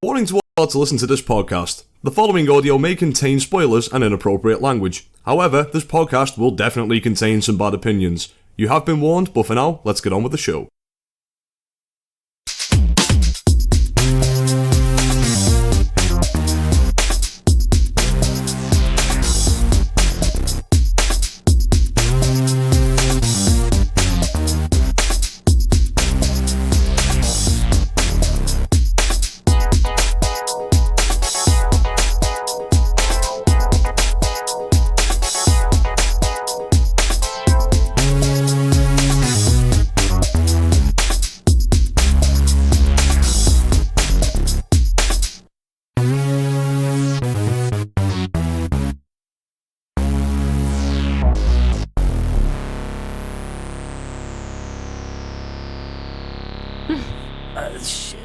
Warning to all to listen to this podcast. The following audio may contain spoilers and inappropriate language. However, this podcast will definitely contain some bad opinions. You have been warned, but for now, let's get on with the show.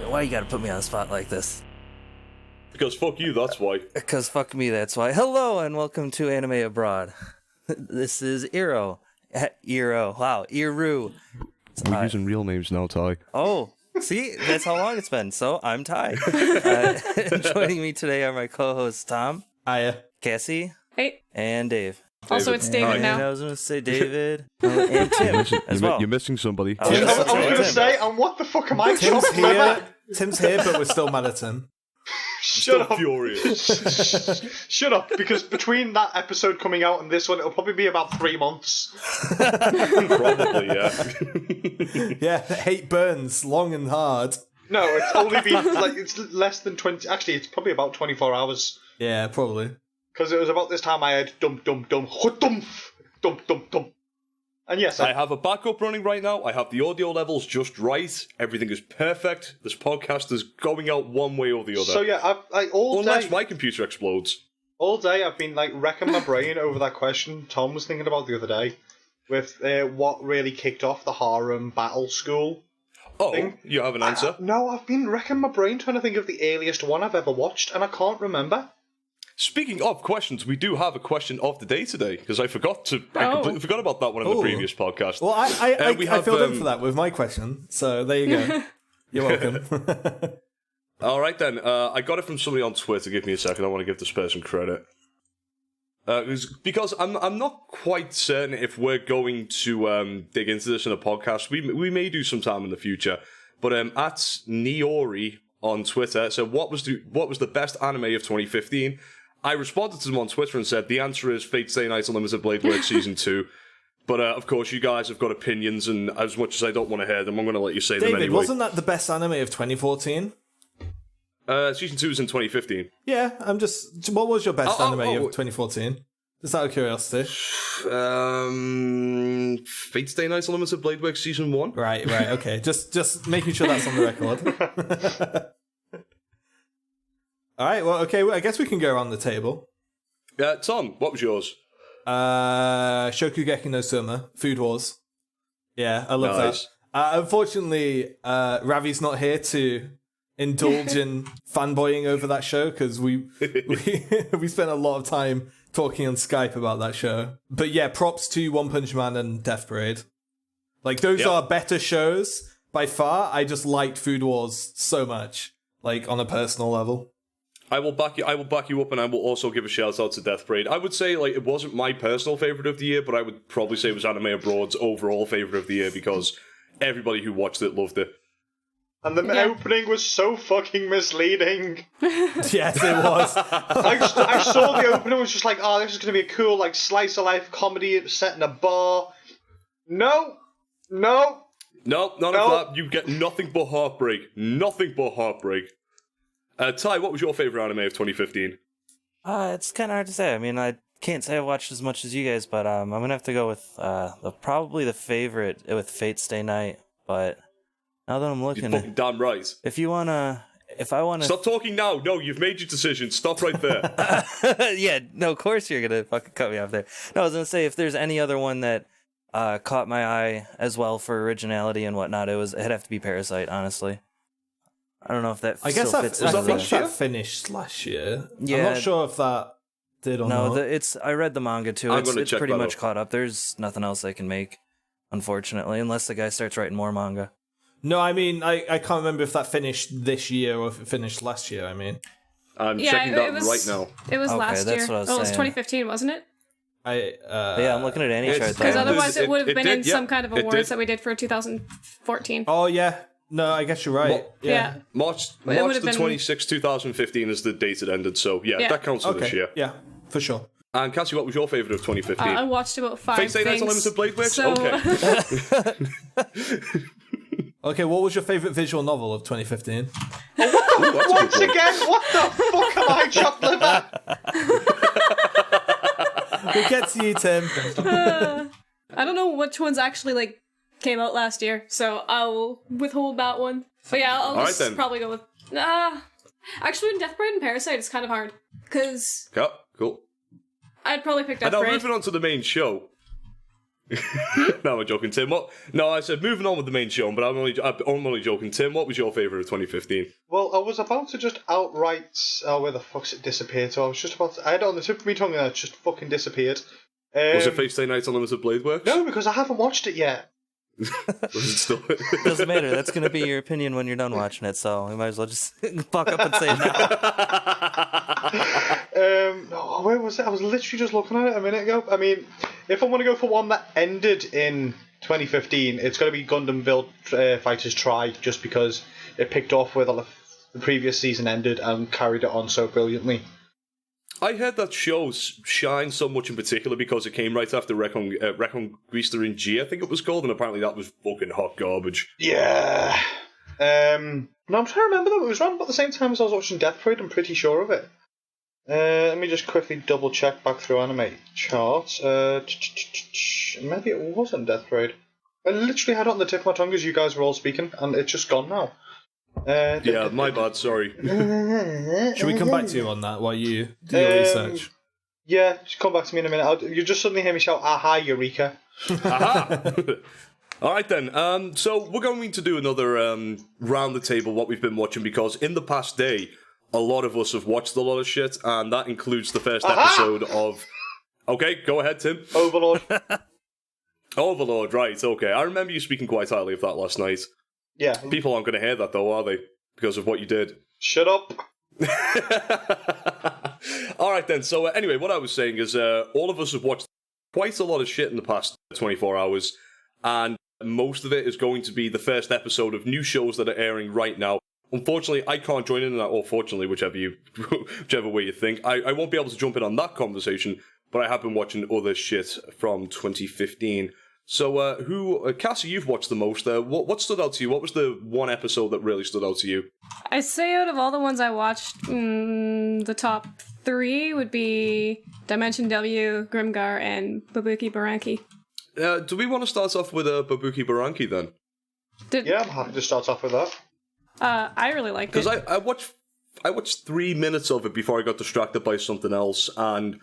Why you gotta put me on the spot like this? Because fuck you, that's why. Because fuck me, that's why. Hello and welcome to Anime Abroad. This is Eero. Wow, Eru. We're using real names now, Ty. Oh, see? That's how long it's been. So, I'm Ty. Joining me today are my co-hosts Tom. Hiya. Cassie. Hey. And Dave. Also, it's David now. And I was going to say David. And Tim as well. You're missing somebody. I was going to say, and what the fuck am I? Tim's here, but we're still mad at him. Shut up. Furious. Shut up, because between that episode coming out and this one, it'll probably be about 3 months. Probably, yeah. Yeah, hate burns long and hard. No, it's only been, it's less than 20, actually, it's probably about 24 hours. Yeah, probably. Because it was about this time I had dump, dump, dump, dump, dump, dump, dump. And yes, I have a backup running right now. I have the audio levels just right. Everything is perfect. This podcast is going out one way or the other. So yeah, Unless my computer explodes. All day I've been wrecking my brain over that question Tom was thinking about the other day, with what really kicked off the harem battle school. Oh, thing. You have an answer? No, I've been wrecking my brain trying to think of the earliest one I've ever watched, and I can't remember. Speaking of questions, we do have a question of the day today, because I completely forgot about that one in the previous podcast. Well, I filled in for that with my question, so there you go. You're welcome. All right then, I got it from somebody on Twitter. Give me a second, I want to give this person credit. Because I'm not quite certain if we're going to dig into this in a podcast. We may do sometime in the future, but at Niori on Twitter said, what was the best anime of 2015? I responded to them on Twitter and said, the answer is Fate Stay Night Unlimited Blade Work Season 2. But, of course, you guys have got opinions, and as much as I don't want to hear them, I'm going to let you say them anyway. David, wasn't that the best anime of 2014? Season 2 is in 2015. Yeah, what was your best anime of 2014? Just out of curiosity. Fate Stay Night Unlimited Blade Work Season 1. Right, okay. Just making sure that's on the record. Alright, well, okay, I guess we can go around the table. Tom, what was yours? Shokugeki no Soma, Food Wars. Yeah, I love that. Unfortunately, Ravi's not here to indulge in fanboying over that show, because we spent a lot of time talking on Skype about that show. But yeah, props to One Punch Man and Death Parade. Those are better shows by far. I just liked Food Wars so much, on a personal level. I will back you up, and I will also give a shout out to Death Parade. I would say it wasn't my personal favourite of the year, but I would probably say it was Anime Abroad's overall favourite of the year, because everybody who watched it loved it. And the opening was so fucking misleading. Yes, it was. I saw the opening and was just this is going to be a cool slice of life comedy set in a bar. No, none of that. You get nothing but heartbreak. Nothing but heartbreak. Ty, what was your favourite anime of 2015? It's kind of hard to say. I mean, I can't say I've watched as much as you guys, but I'm going to have to go with probably the favorite with Fate Stay Night. But now that I'm looking... You're fucking damn right. If I want to... Stop talking now. No, you've made your decision. Stop right there. Yeah, no, of course you're going to fucking cut me off there. No, I was going to say, if there's any other one that caught my eye as well for originality and whatnot, it'd have to be Parasite, honestly. I don't know if that fits that finished last year. Yeah. I'm not sure if that did or not. No, I read the manga too. It's pretty much caught up. There's nothing else they can make, unfortunately, unless the guy starts writing more manga. No, I mean, I can't remember if that finished this year or if it finished last year, I mean. I'm checking that right now. It was last year. That's what I was it was saying. 2015, wasn't it? Yeah, I'm looking at any chart Because there. otherwise it would have been in some kind of it awards did. that we did for 2014. Oh, yeah. No, I guess you're right. Yeah. March But it would the have been- 26th, 2015 is the date it ended, so yeah, that counts for this Okay. year. Yeah, for sure. And Cassie, what was your favourite of 2015? I watched about 5 Face Day things. Nights Unlimited Blade Works? So, Okay. Okay, what was your favourite visual novel of 2015? Once again, what the fuck am I, chopped liver? We'll get to you, Tim. I don't know which ones actually came out last year, so I'll withhold that one. But yeah, I'll All just right, then. probably go with... actually, Death Parade and Parasite is kind of hard, because Yeah, cool. I'd probably pick And Death now Parade. moving on to the main show. No, I'm joking, Tim. No, I said moving on with the main show, but I'm only joking. Tim, what was your favourite of 2015? Well, I was about to just outright... Oh, where the fuck's it disappeared? So I was just about to... I had it on the tip of my tongue and it just fucking disappeared. Was it Face Day Nights Unlimited Blade Works? No, because I haven't watched it yet. Was it still... Doesn't matter. That's going to be your opinion when you're done watching it, so we might as well just fuck up and say it now. Where was it? I was literally just looking at it a minute ago. I mean, if I want to go for one that ended in 2015, it's got to be Gundam Build Fighters Try, just because it picked off where the previous season ended and carried it on so brilliantly. I heard that show shines so much in particular because it came right after Reconquista in G, I think it was called, and apparently that was fucking hot garbage. Yeah. No, I'm trying to remember that. It was around about the same time as I was watching Death Parade, I'm pretty sure of it. Let me just quickly double check back through anime charts. Maybe it wasn't Death Parade. I literally had it on the tip of my tongue as you guys were all speaking, and it's just gone now. Yeah, my bad, sorry. Should we come back to you on that while you do your research? Yeah, just come back to me in a minute. You just suddenly hear me shout, "Aha, Eureka!" Aha! Alright then, so we're going to do another round the table what we've been watching, because in the past day, a lot of us have watched a lot of shit, and that includes the first episode of... Okay, go ahead, Tim. Overlord. Overlord, right, okay. I remember you speaking quite highly of that last night. Yeah. People aren't going to hear that though, are they? Because of what you did. Shut up. Alright then, so anyway, what I was saying is all of us have watched quite a lot of shit in the past 24 hours, and most of it is going to be the first episode of new shows that are airing right now. Unfortunately, I can't join in, or fortunately, whichever way you think. I won't be able to jump in on that conversation, but I have been watching other shit from 2015. So, Cassie, you've watched the most. What stood out to you? What was the one episode that really stood out to you? I'd say out of all the ones I watched, the top 3 would be Dimension W, Grimgar, and Babuki Baranki. Do we want to start off with Babuki Baranki then? Yeah, I'm happy to start off with that. I really liked it. Because I watched 3 minutes of it before I got distracted by something else, and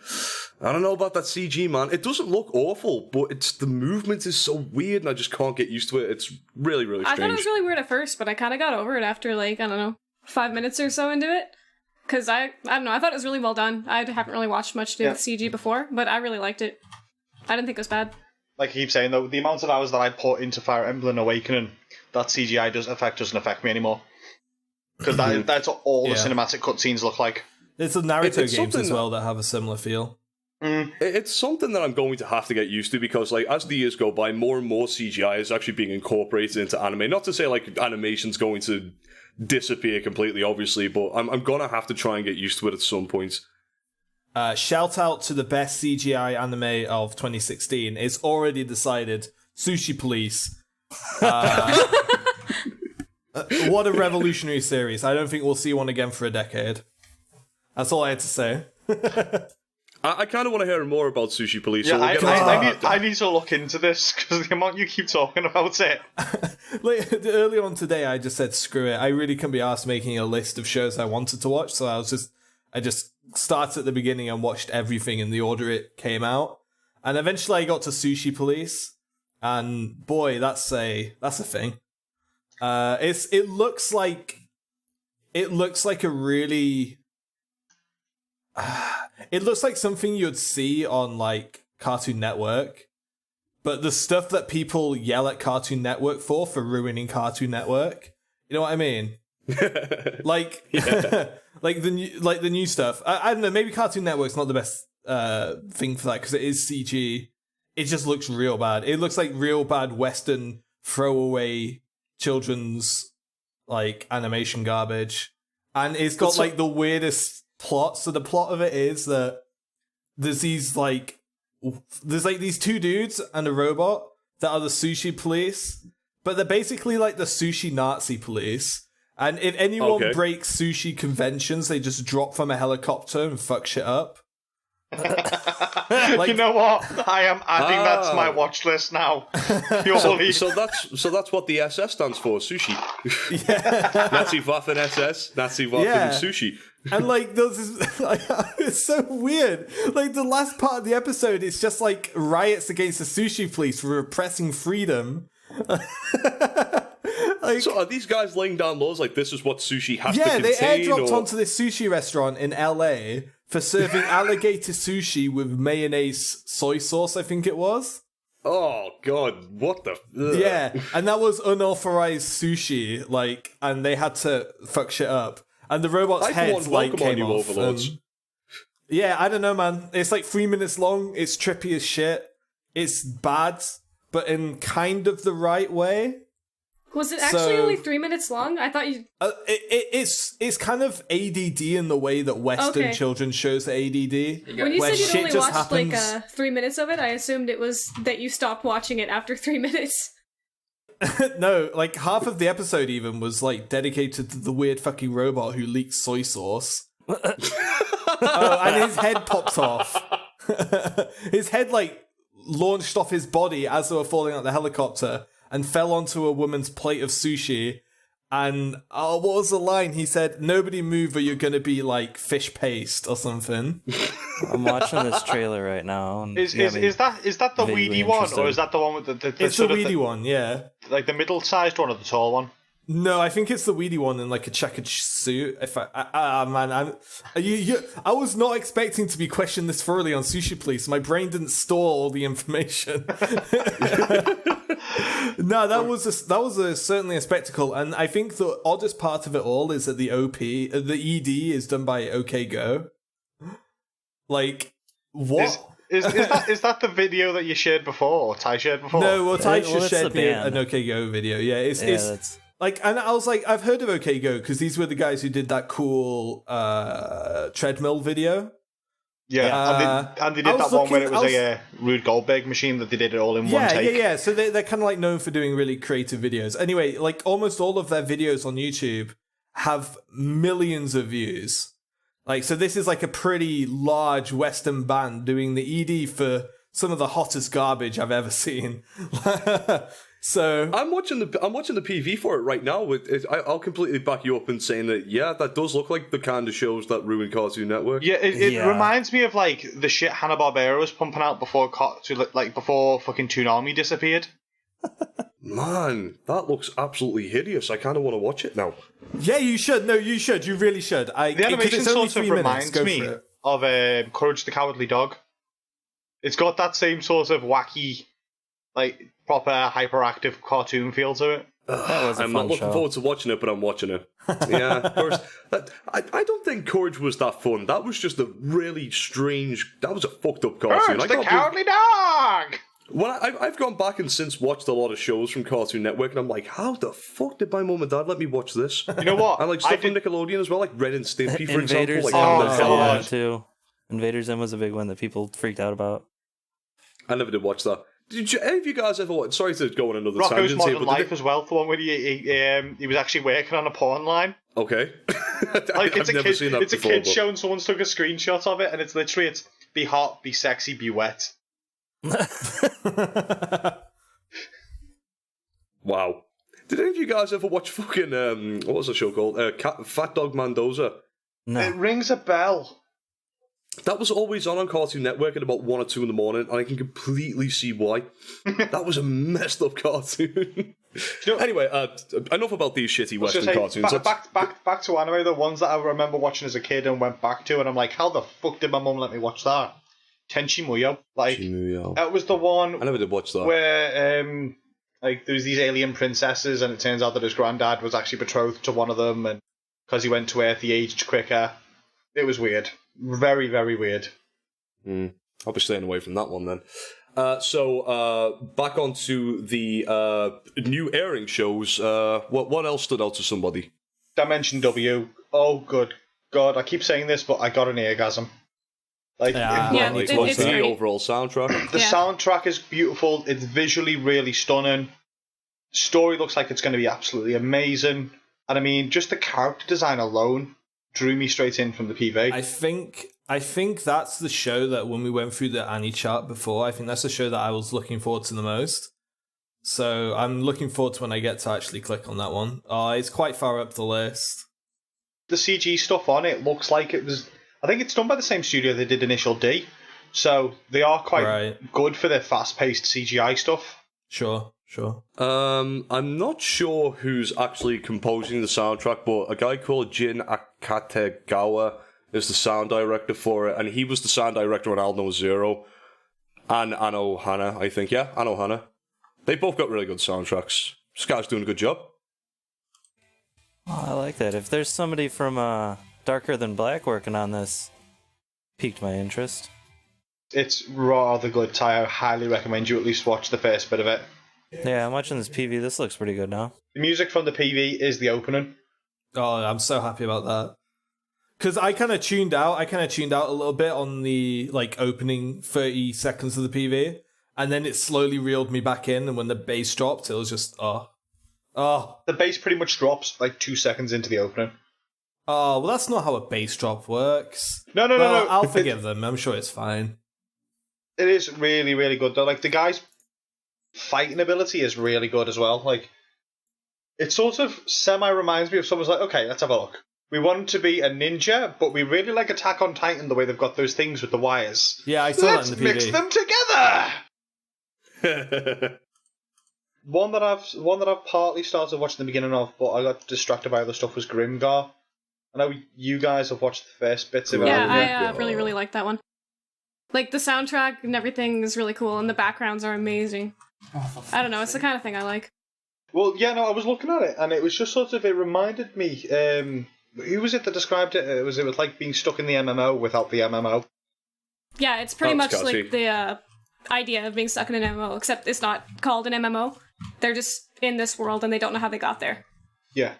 I don't know about that CG, man. It doesn't look awful, but the movement is so weird, and I just can't get used to it. It's really, really strange. I thought it was really weird at first, but I kind of got over it after, 5 minutes or so into it. Because I don't know, I thought it was really well done. I haven't really watched much to do with CG before, but I really liked it. I didn't think it was bad. Like I keep saying, though, the amount of hours that I put into Fire Emblem Awakening, that CGI doesn't affect me anymore. Because that's what all the cinematic cutscenes look like. There's some Naruto games as that- well that have a similar feel. It's something that I'm going to have to get used to, because as the years go by, more and more CGI is actually being incorporated into anime. Not to say animation's going to disappear completely, obviously, but I'm gonna have to try and get used to it at some point. Shout out to the best CGI anime of 2016. It's already decided. Sushi Police. What a revolutionary series. I don't think we'll see one again for a decade. That's all I had to say. I kind of want to hear more about Sushi Police. Yeah, so we'll get on to that. I need to look into this, because the amount you keep talking about it. Earlier on today, I just said, screw it. I really couldn't be asked making a list of shows I wanted to watch, so I just started at the beginning and watched everything in the order it came out. And eventually I got to Sushi Police, and boy, that's a thing. It looks like a really it looks like something you'd see on Cartoon Network, but the stuff that people yell at Cartoon Network for ruining Cartoon Network, you know what I mean? Like, like the new stuff. I don't know. Maybe Cartoon Network's not the best thing for that because it is CG. It just looks real bad. It looks like real bad Western throwaway children's like animation garbage, and it's got like the weirdest plot. So the plot of it is that there's these these two dudes and a robot that are the sushi police, but they're basically like the sushi Nazi police. And if anyone breaks sushi conventions, they just drop from a helicopter and fuck shit up. Like, you know what? I am adding that to my watch list now. So that's what the SS stands for, sushi. Yeah. Nazi Waffen SS, Nazi Waffen sushi. And like it's so weird. Like the last part of the episode, it's just like riots against the sushi police for repressing freedom. Like, so are these guys laying down laws like this is what sushi has to contain? Yeah, they airdropped onto this sushi restaurant in LA for serving alligator sushi with mayonnaise soy sauce, I think it was. Oh god, what the Yeah, and that was unauthorized sushi, like, and they had to fuck shit up. And the robot's heads like came off. Yeah, I don't know, man. It's like 3 minutes long, it's trippy as shit. It's bad, but in kind of the right way. Was it actually only 3 minutes long? I thought you... It's kind of ADD in the way that Western children's shows are ADD. When you said you'd only watched like 3 minutes of it, I assumed it was that you stopped watching it after 3 minutes. No, like half of the episode even was like dedicated to the weird fucking robot who leaks soy sauce. And his head pops off. His head like launched off his body as they were falling out the helicopter and fell onto a woman's plate of sushi. And what was the line? He said, "Nobody move or you're going to be like fish paste or something." I'm watching this trailer right now. Is that the weedy one, or is that the one with the it's the weedy one, yeah. Like the middle-sized one or the tall one? No, I think it's the weedy one in like a checkered suit. I was not expecting to be questioned this thoroughly on Sushi Police. My brain didn't store all the information. No, that was certainly a spectacle, and I think the oddest part of it all is that the ED is done by OK Go. Like, what? Is that the video that you shared before, or Ty shared before? No, well, Ty shared me an OK Go video. Yeah, it's like, and I was like, I've heard of OK Go because these were the guys who did that cool treadmill video. Yeah, and they did that one where it was a Rube Goldberg machine that they did it all in one take. Yeah. So they're kind of like known for doing really creative videos. Anyway, like almost all of their videos on YouTube have millions of views. Like, so this is like a pretty large Western band doing the ED for some of the hottest garbage I've ever seen. So I'm watching the PV for it right now. I'll completely back you up in saying that. Yeah, that does look like the kind of shows that ruin Cartoon Network. Yeah, it reminds me of like the shit Hanna-Barbera was pumping out before fucking Toonami disappeared. Man, that looks absolutely hideous. I kind of want to watch it now. Yeah, you should. No, you should. You really should. The animation sort of reminds me of Courage the Cowardly Dog. It's got that same sort of wacky, like, proper hyperactive cartoon feel to it. I'm not looking forward to watching it, but I'm watching it. Yeah, of course. I don't think Courage was that fun. That was just a really strange... That was a fucked up cartoon. Courage the Cowardly Dog! Well, I've gone back and since watched a lot of shows from Cartoon Network, and I'm like, how the fuck did my mum and dad let me watch this? You know what? And like stuff from Nickelodeon as well, like Ren and Stimpy, for Invaders example. Like, too. Invaders Zim was a big one that people freaked out about. I never did watch that. Did any of you guys ever watch? Sorry to go on another Rocco's tangent Modern here, but Life as well, the one where he was actually working on a porn line. Okay. Like I've never seen that before. It's a kid showing someone's took a screenshot of it, and it's literally be hot, be sexy, be wet. Wow. Did any of you guys ever watch fucking what was the show called? Fat Dog Mendoza? No. It rings a bell. That was always on Cartoon Network at about 1 or 2 in the morning, and I can completely see why. That was a messed up cartoon. Anyway, enough about these shitty Western cartoons. Back to anime, the ones that I remember watching as a kid and went back to, and I'm like, how the fuck did my mum let me watch that? Tenchi Muyo. Like, Muyo. that was the one I never did watch that. where like there was these alien princesses, and it turns out that his granddad was actually betrothed to one of them, and because he went to Earth, he aged quicker. It was weird, very, very weird. I'll be staying away from that one then. So back onto the new airing shows. What else stood out to somebody? Dimension W. Oh, good God! I keep saying this, but I got an eargasm. Like, What's it's the great. overall soundtrack? The soundtrack is beautiful. It's visually really stunning. Story looks like it's going to be absolutely amazing. And I mean, just the character design alone drew me straight in from the PV. I think that's the show that when we went through the Annie chart before, I think that's the show that I was looking forward to the most. So I'm looking forward to when I get to actually click on that one. It's quite far up the list. The CG stuff on it looks like it was... I think it's done by the same studio that did Initial D. So they are quite good for their fast-paced CGI stuff. Sure. I'm not sure who's actually composing the soundtrack, but a guy called Jin Akategawa is the sound director for it, and he was the sound director on Alno Zero and Ano Hana, I think. Yeah, Ano Hana. They both got really good soundtracks. This guy's doing a good job. Oh, I like that. If there's somebody from Darker Than Black working on this, piqued my interest. It's rather good, Ty. I highly recommend you at least watch the first bit of it. Yeah, I'm watching this PV. This looks pretty good now. The music from the PV is the opening. Oh, I'm so happy about that. Because I kind of tuned out. A little bit on the opening 30 seconds of the PV, and then it slowly reeled me back in. And when the bass dropped, it was just The bass pretty much drops 2 seconds into the opening. Oh, well, that's not how a bass drop works. No. I'll forgive them. I'm sure it's fine. It is really, really good though. The guy's fighting ability is really good as well. It sort of semi reminds me of someone's like, okay, let's have a look. We want him to be a ninja, but we really like Attack on Titan the way they've got those things with the wires. Yeah, I saw that in the PV. Let's mix them together. One that I've partly started watching the beginning of, but I got distracted by other stuff, was Grimgar. I know you guys have watched the first bits of it. Yeah, I really, really like that one. The soundtrack and everything is really cool, and the backgrounds are amazing. I don't know, it's the kind of thing I like. Well, yeah, no, I was looking at it, and it was just sort of, it reminded me, who was it that described it? It was like being stuck in the MMO without the MMO. Yeah, it's pretty much Cassie. like the idea of being stuck in an MMO, except it's not called an MMO. They're just in this world, and they don't know how they got there. Yeah.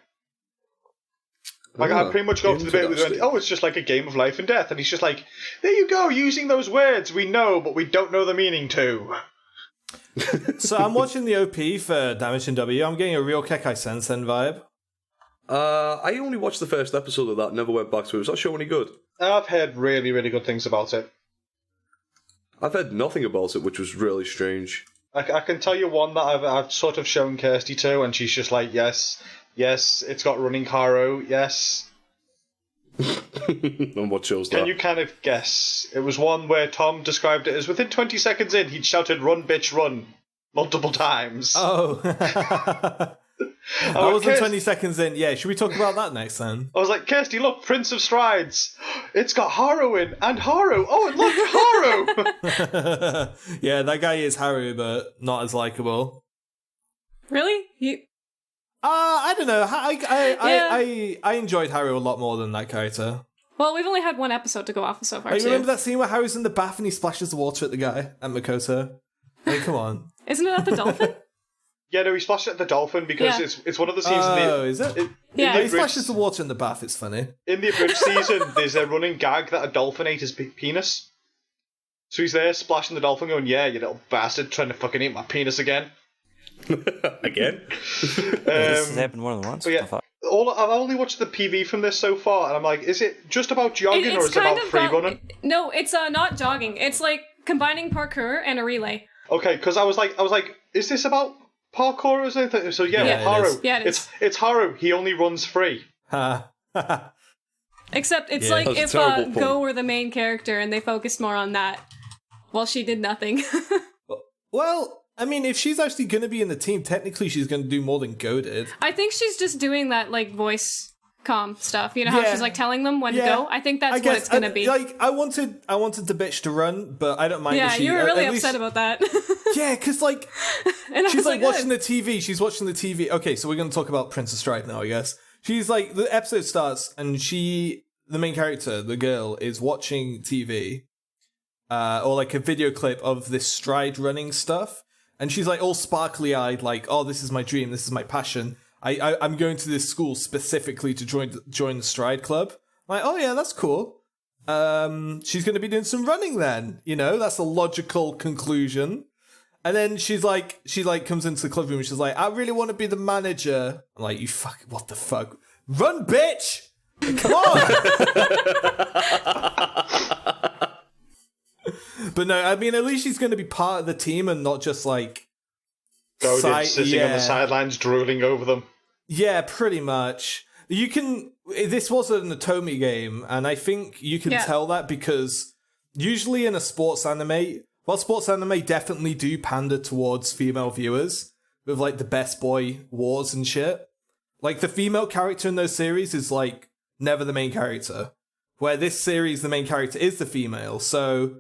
I pretty much got to the bit where they went, it's just like a game of life and death. And he's just like, there you go, using those words we know, but we don't know the meaning to. So I'm watching the OP for Dimension W. I'm getting a real Kekai Sensen vibe. I only watched the first episode of that, never went back to it. Was that show any good? I've heard really, really good things about it. I've heard nothing about it, which was really strange. I can tell you one that I've sort of shown Kirsty to, and she's just like, yes, it's got running Haru, yes. And what show's that? Can you kind of guess? It was one where Tom described it as within 20 seconds in, he'd shouted, "Run, bitch, run," multiple times. Oh. I wasn't 20 seconds in. Yeah, should we talk about that next then? I was like, Kirsty, look, Prince of Strides. It's got Haru in, and Haru. Oh, and look, Haru. Yeah, that guy is Haru, but not as likable. Really? I don't know. I enjoyed Haru a lot more than that character. Well, we've only had one episode to go off of so far, You too. remember that scene where Haru's in the bath and he splashes the water at the guy, at Makoto? Come on. Isn't it at the dolphin? Yeah, no, he splashed at the dolphin because it's one of the scenes. Is it? Yeah. He splashes the water in the bath. It's funny. In the abridged season, there's a running gag that a dolphin ate his penis. So he's there splashing the dolphin, going, "Yeah, you little bastard, trying to fucking eat my penis again." Again? This has happened more than once. But yeah, I've only watched the PV from this so far, and I'm like, is it just about jogging or is it about free running? No, it's not jogging. It's like combining parkour and a relay. Okay, because I was like, is this about parkour or something? So yeah, Haru. Yeah, it is. It's Haru. He only runs free. Except it's like if Go were the main character and they focused more on that, while she did nothing. Well, I mean, if she's actually going to be in the team, technically she's going to do more than Go did. I think she's just doing that voice com stuff. You know how she's like telling them when to go? I think that's what it's going to be. Like, I wanted the bitch to run, but I don't mind. Yeah, you were really upset about that. Yeah, because like and she's like watching the TV. She's watching the TV. Okay, so we're going to talk about Princess Stride now, I guess. She's like, the episode starts and the main character, the girl, is watching TV, or like a video clip of this Stride running stuff. And she's like all sparkly eyed, like, oh, this is my dream. This is my passion. I'm going to this school specifically to join the Stride Club. I'm like, oh yeah, that's cool. She's going to be doing some running then. You know, that's a logical conclusion. And then she comes into the club room and she's like, I really want to be the manager. I'm like, what the fuck? Run, bitch! Come on! But no, I mean, at least she's going to be part of the team and not just like... sitting on the sidelines, drooling over them. Yeah, pretty much. This was an Otome game, and I think you can tell that because usually in a sports anime... Well, sports anime definitely do pander towards female viewers with like the best boy wars and shit. Like the female character in those series is like never the main character. Where this series, the main character is the female. So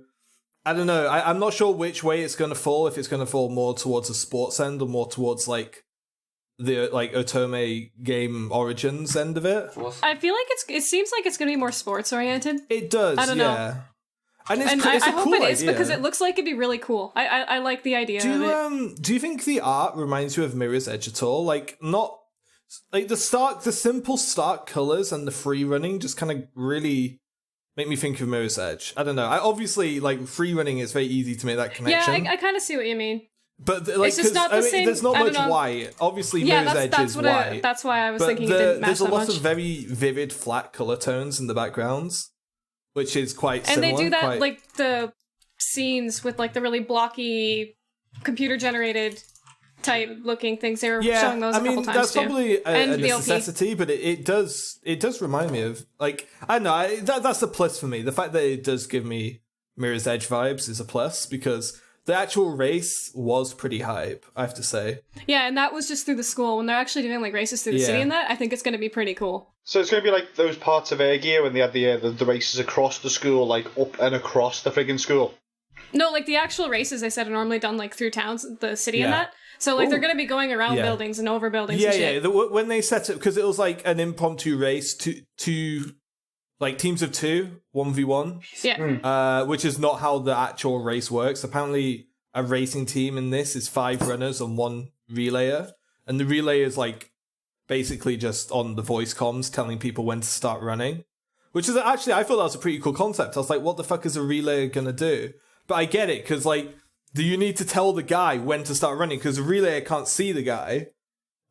I don't know. I'm not sure which way it's going to fall. If it's going to fall more towards a sports end or more towards like the like Otome game origins end of it. I feel like it seems like it's going to be more sports oriented. It does. I don't know. And I hope it is because it looks like it'd be really cool. I like the idea of it. Do you think the art reminds you of Mirror's Edge at all? Like, not... Like, the simple stark colours and the free running just kind of really make me think of Mirror's Edge. I don't know. Obviously, like, free running is very easy to make that connection. Yeah, I kind of see what you mean. But, like, it's just not the same... there's not much white. Obviously, Mirror's Edge is white. That's why I was thinking it didn't match that much. There's a lot of very vivid, flat colour tones in the backgrounds. Which is quite similar. And they do that, like, the scenes with, like, the really blocky, computer-generated type looking things. They were showing those a couple times, that's probably a VLP. necessity, but it does remind me of, like, I don't know, that's a plus for me. The fact that it does give me Mirror's Edge vibes is a plus, because the actual race was pretty hype, I have to say. Yeah, and that was just through the school. When they're actually doing, like, races through the city and that, I think it's going to be pretty cool. So it's going to be like those parts of Air Gear when they had the races across the school, like up and across the friggin' school. No, like the actual races they said are normally done like through towns, the city and that. So like they're going to be going around buildings and over buildings and shit. Yeah. When they set it, because it was like an impromptu race to like teams of 2, 1v1. Yeah. Which is not how the actual race works. Apparently a racing team in this is 5 runners and 1 relayer. And the relayer is like basically just on the voice comms telling people when to start running. Which is actually, I thought that was a pretty cool concept. I was like, what the fuck is a relayer gonna do? But I get it, because like, do you need to tell the guy when to start running? Because the relayer can't see the guy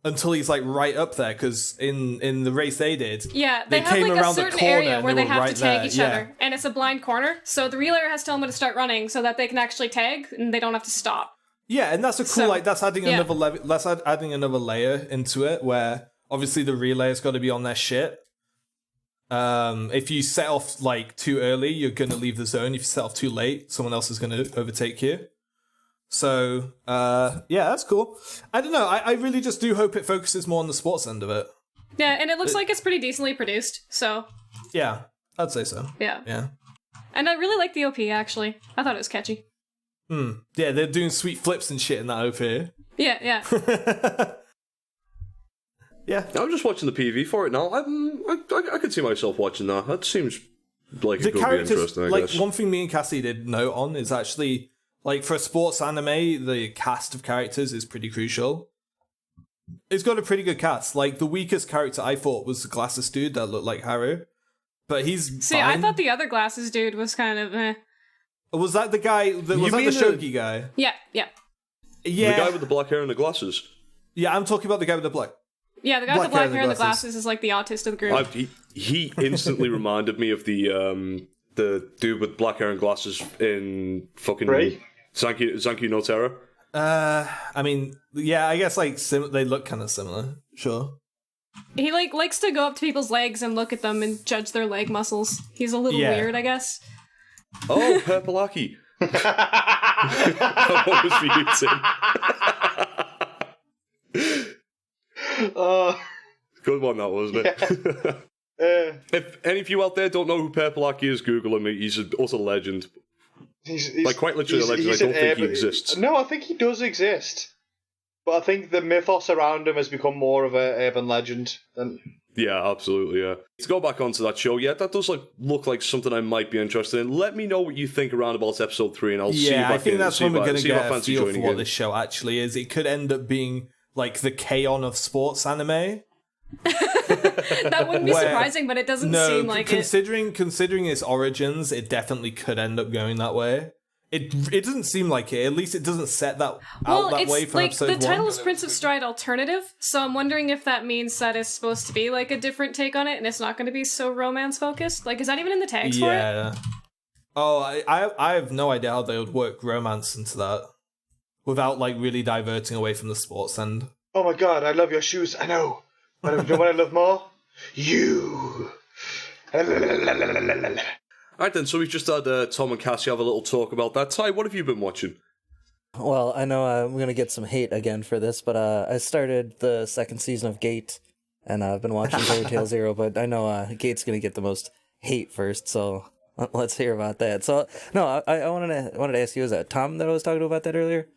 until he's like right up there, because in the race they did, they have came like around a certain the corner area where they have right to tag there. each other, and it's a blind corner, so the relayer has to tell them when to start running so that they can actually tag and they don't have to stop. Yeah, and that's a cool, like, that's adding another adding another layer into it, where obviously the relayer's got to be on their shit. If you set off like too early, you're gonna leave the zone. If you set off too late, someone else is gonna overtake you. So, that's cool. I don't know. I really just do hope it focuses more on the sports end of it. Yeah, and it looks like it's pretty decently produced, so... Yeah, I'd say so. Yeah. Yeah. And I really like the OP, actually. I thought it was catchy. Yeah, they're doing sweet flips and shit in that OP. Yeah. Yeah. I'm just watching the PV for it now. I could see myself watching that. That seems like it could be interesting, I guess. One thing me and Cassie did note on is actually... Like, for a sports anime, the cast of characters is pretty crucial. It's got a pretty good cast. Like, the weakest character I thought was the glasses dude that looked like Haru. But he's fine. I thought the other glasses dude was kind of eh. Was that the guy... Was that the Shogi guy? Yeah. The guy with the black hair and the glasses. Yeah, I'm talking about the guy with the black... Yeah, the guy with the black hair and the glasses is like the autist of the group. He instantly reminded me of the dude with black hair and glasses in fucking... Ray? Zanku no Terra. I mean, yeah, I guess like they look kind of similar. Sure. He like likes to go up to people's legs and look at them and judge their leg muscles. He's a little weird, I guess. Oh, Purple-Aki. That was for you, Tim. Good one, that wasn't it? If any of you out there don't know who Purple Aki is, Google him. He's an utter legend. He's like quite literally a legend. I don't think he exists. No, I think he does exist. But I think the mythos around him has become more of a urban legend than... Yeah, absolutely, yeah. To go back onto that show, yeah, that does look like something I might be interested in. Let me know what you think around about episode 3, and I'll see if I think that's when we're going to get a feel for what game. this show actually is. It could end up being like the K-On! Of sports anime. That wouldn't be surprising, but it doesn't seem like considering its origins, it definitely could end up going that way. It doesn't seem like it. At least it doesn't set that out that way from episode 1. The title is Prince of Stride Alternative, so I'm wondering if that means that it's supposed to be like a different take on it, and it's not going to be so romance focused. Like, is that even in the tags for it? Yeah. Oh, I have no idea how they would work romance into that without like really diverting away from the sports end. Oh my god, I love your shoes. I know. But you know what I love more? You. Alright then, so we've just had Tom and Cassie have a little talk about that. Ty, what have you been watching? Well, I know I'm going to get some hate again for this, but I started the second season of Gate, and I've been watching Fairy Tail Zero, but I know Gate's going to get the most hate first, so let's hear about that. So, no, I wanted to ask you, is that Tom that I was talking about that earlier?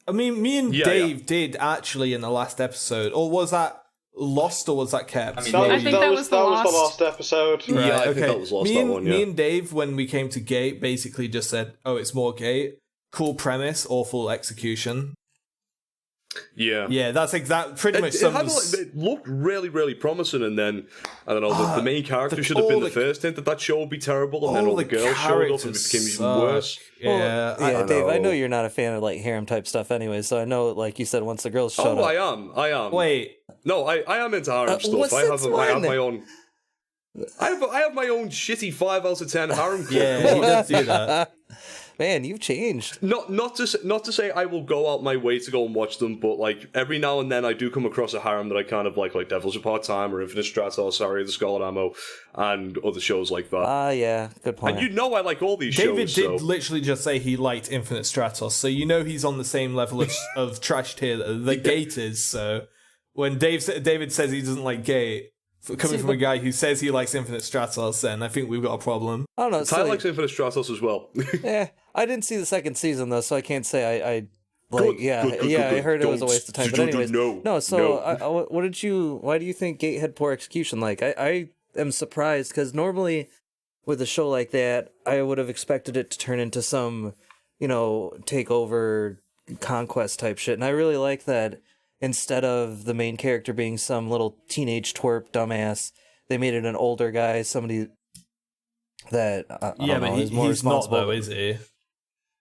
I mean, me and Dave did actually in the last episode, or was that Lost or was that kept? I think that was the last episode. Right, yeah, I think that was Lost. Me and Dave, when we came to Gate, basically just said, "Oh, it's more Gate. Cool premise, awful execution." Yeah, yeah, that's pretty much. It looked really, really promising, and then I don't know. The main character should have been the first hint that show would be terrible, and then all the girls showed up and it became even worse. Yeah, Dave, I know you're not a fan of like harem type stuff anyway, so I know, like you said, once the girls showed up. I am. Wait, no, I am into harem stuff. I have my own. I have my own shitty 5 out of 10 harem. Yeah, he does do that. Man, you've changed. Not to say I will go out my way to go and watch them, but like every now and then I do come across a harem that I kind of like Devil's Apart Time or Infinite Stratos, The Scarlet Ammo, and other shows like that. Yeah, good point. And I like all these David shows. David did literally just say he liked Infinite Stratos, so he's on the same level of trash tier that the Gate is. So when David says he doesn't like Gate, coming from a guy who says he likes Infinite Stratos, then I think we've got a problem. I don't know. Ty likes Infinite Stratos as well. Yeah, I didn't see the second season though, so I can't say I like. Good. I heard it was a waste of time. But anyways, why do you think Gate had poor execution? Like, I am surprised because normally with a show like that, I would have expected it to turn into some, takeover conquest type shit, and I really like that. Instead of the main character being some little teenage twerp dumbass, they made it an older guy, somebody that is more responsible. Not though, is he?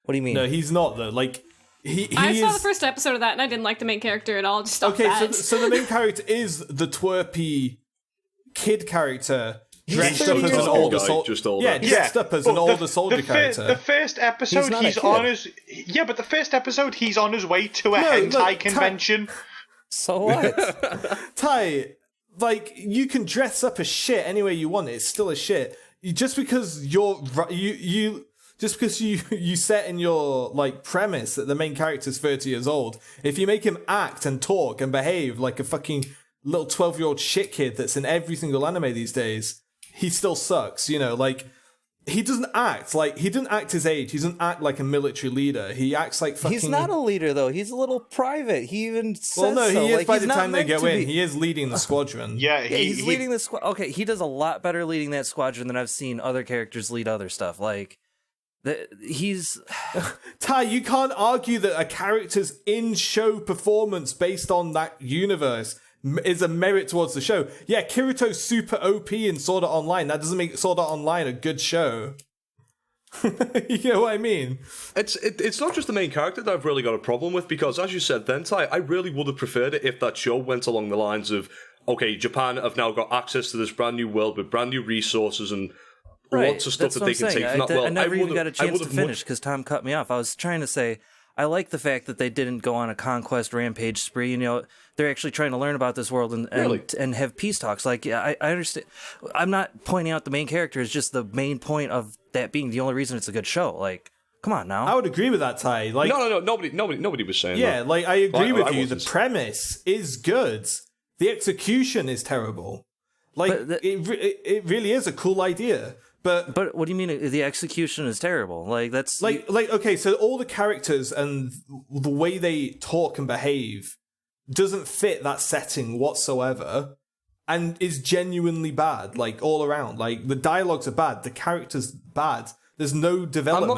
What do you mean? No, he's not though. Like I saw the first episode of that, and I didn't like the main character at all. Just so the main character is the twerpy kid character. Dressed up as an older soldier. Dressed up as an older soldier character. The first episode he's on his... Yeah, but the first episode he's on his way to a hentai convention. So what? Ty, like, you can dress up as shit any way you want. It's still a shit. Just because you set in your like premise that the main character's 30 years old, if you make him act and talk and behave like a fucking little 12-year-old shit kid that's in every single anime these days, he still sucks. Like he doesn't act his age. He doesn't act like a military leader. He acts like fucking... He's not a leader though. He's a little private. He even says he is like, by the time they go in. He is leading the squadron. He's leading the squad. Okay, he does a lot better leading that squadron than I've seen other characters lead other stuff. Like he's Ty, you can't argue that a character's in-show performance based on that universe is a merit towards the show. Yeah, Kirito's super OP in Sword Art Online. That doesn't make Sword Art Online a good show. You know what I mean? It's not just the main character that I've really got a problem with, because as you said then, Ty, I really would have preferred it if that show went along the lines of, okay, Japan have now got access to this brand new world with brand new resources and lots of stuff that they can take from that world. I never even got a chance to finish because Tom cut me off. I was trying to say, I like the fact that they didn't go on a conquest rampage spree. They're actually trying to learn about this world and have peace talks. Like, I understand. I'm not pointing out the main character. It's just the main point of that being the only reason it's a good show. Like, come on now. I would agree with that, Ty. Like, no. Nobody was saying that. Yeah, like I agree with you. The premise is good. The execution is terrible. Like, it really is a cool idea. But what do you mean the execution is terrible? Like, that's... Okay, so all the characters and the way they talk and behave doesn't fit that setting whatsoever, and is genuinely bad, like, all around. Like, the dialogues are bad, the characters bad. There's no development. I'm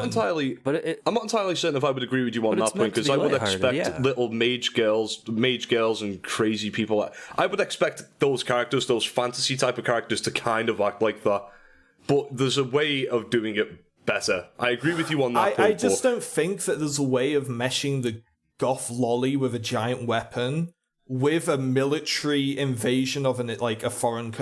not entirely certain if I would agree with you on that point, because I would expect little mage girls and crazy people. I would expect those characters, those fantasy type of characters, to kind of act like that. But there's a way of doing it better. I agree with you on that point. I just don't think that there's a way of meshing the goth lolly with a giant weapon with a military invasion of a foreign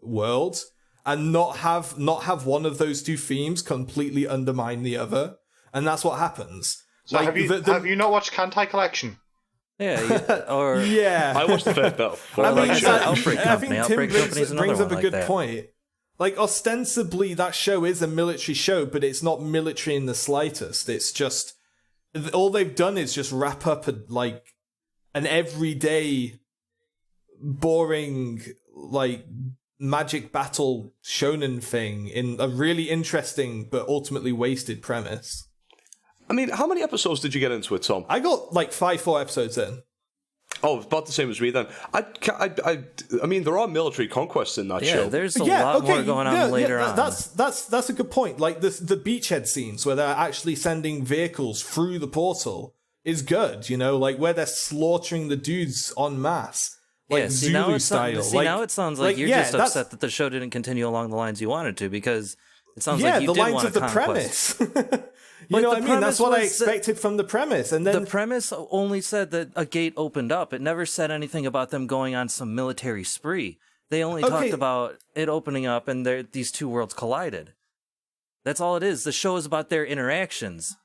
world, and not have one of those two themes completely undermine the other, and that's what happens. So have you not watched Kantai Collection? Yeah, or yeah. I watched the first bit. I think Tim brings up a good point. Like, ostensibly, that show is a military show, but it's not military in the slightest. It's just... all they've done is just wrap up an everyday, boring, magic battle shonen thing in a really interesting but ultimately wasted premise. I mean, how many episodes did you get into it, Tom? I got 4 episodes in. Oh, about the same as me then. I mean, there are military conquests in that show. Yeah, there's a lot more going on later on. That's a good point. Like the beachhead scenes where they're actually sending vehicles through the portal is good. You know, like where they're slaughtering the dudes en masse, Zulu style. Now it sounds like you're just upset that the show didn't continue along the lines you wanted to, because it sounds like you did want a conquest. The lines of the premise. You know what I mean? That's what I expected from the premise. And then the premise only said that a gate opened up. It never said anything about them going on some military spree. They only talked about it opening up and these two worlds collided. That's all it is. The show is about their interactions.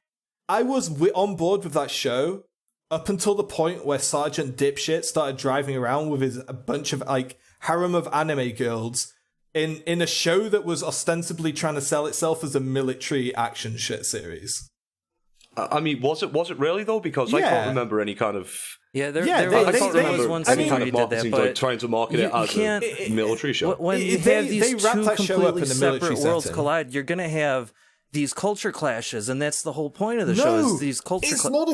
I was on board with that show up until the point where Sergeant Dipshit started driving around with a bunch of harem of anime girls in a show that was ostensibly trying to sell itself as a military action shit series. I mean, was it really though? Because I can't remember any kind of... Yeah, there was one scene where you did that, but trying to market it as a military show. When you have these two completely separate worlds collide, you're going to have these culture clashes, and that's the whole point of the show. Is these culture it's not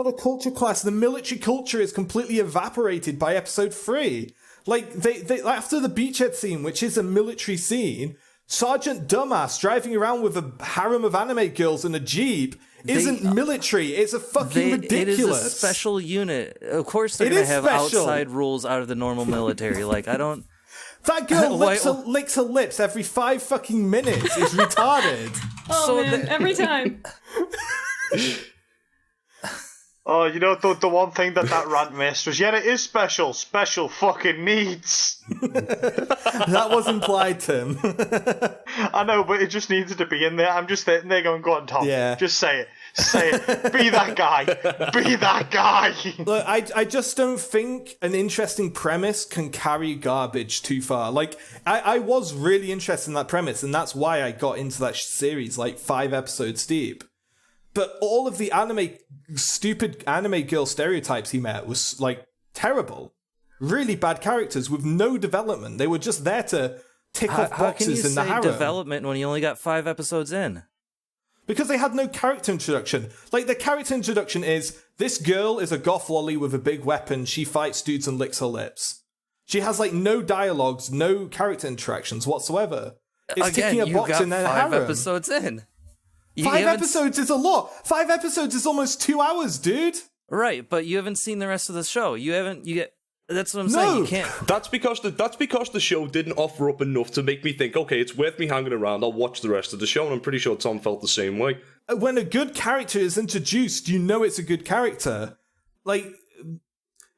a culture clash. The military culture is completely evaporated by episode 3. Like, they after the beachhead scene, which is a military scene, Sergeant Dumbass driving around with a harem of anime girls in a Jeep isn't military. It's a fucking ridiculous. It is a special unit. Of course they're going to have outside rules out of the normal military. I don't... That girl licks her lips every 5 fucking minutes. It's retarded. Every time. Oh, you know, the one thing that rant missed was, it is special fucking needs. That was implied, Tim. I know, but it just needed to be in there. I'm just sitting there going, go on, Tom. Yeah. Just say it. Say it. Be that guy. Be that guy. Look, I just don't think an interesting premise can carry garbage too far. I was really interested in that premise, and that's why I got into that series 5 episodes deep. But all of the stupid anime girl stereotypes he met was, terrible. Really bad characters with no development. They were just there to tick off boxes in the harem. How can you say development when you only got 5 episodes in? Because they had no character introduction. The character introduction is, this girl is a goth lolly with a big weapon, she fights dudes and licks her lips. She has, no dialogues, no character interactions whatsoever. It's ticking a box in their harem. 5 episodes in. 5 episodes is a lot. 5 episodes is almost 2 hours, dude. Right, but you haven't seen the rest of the show. That's what I'm saying. You can't. That's because the show didn't offer up enough to make me think, okay, it's worth me hanging around. I'll watch the rest of the show, and I'm pretty sure Tom felt the same way. When a good character is introduced, you know it's a good character. Ty,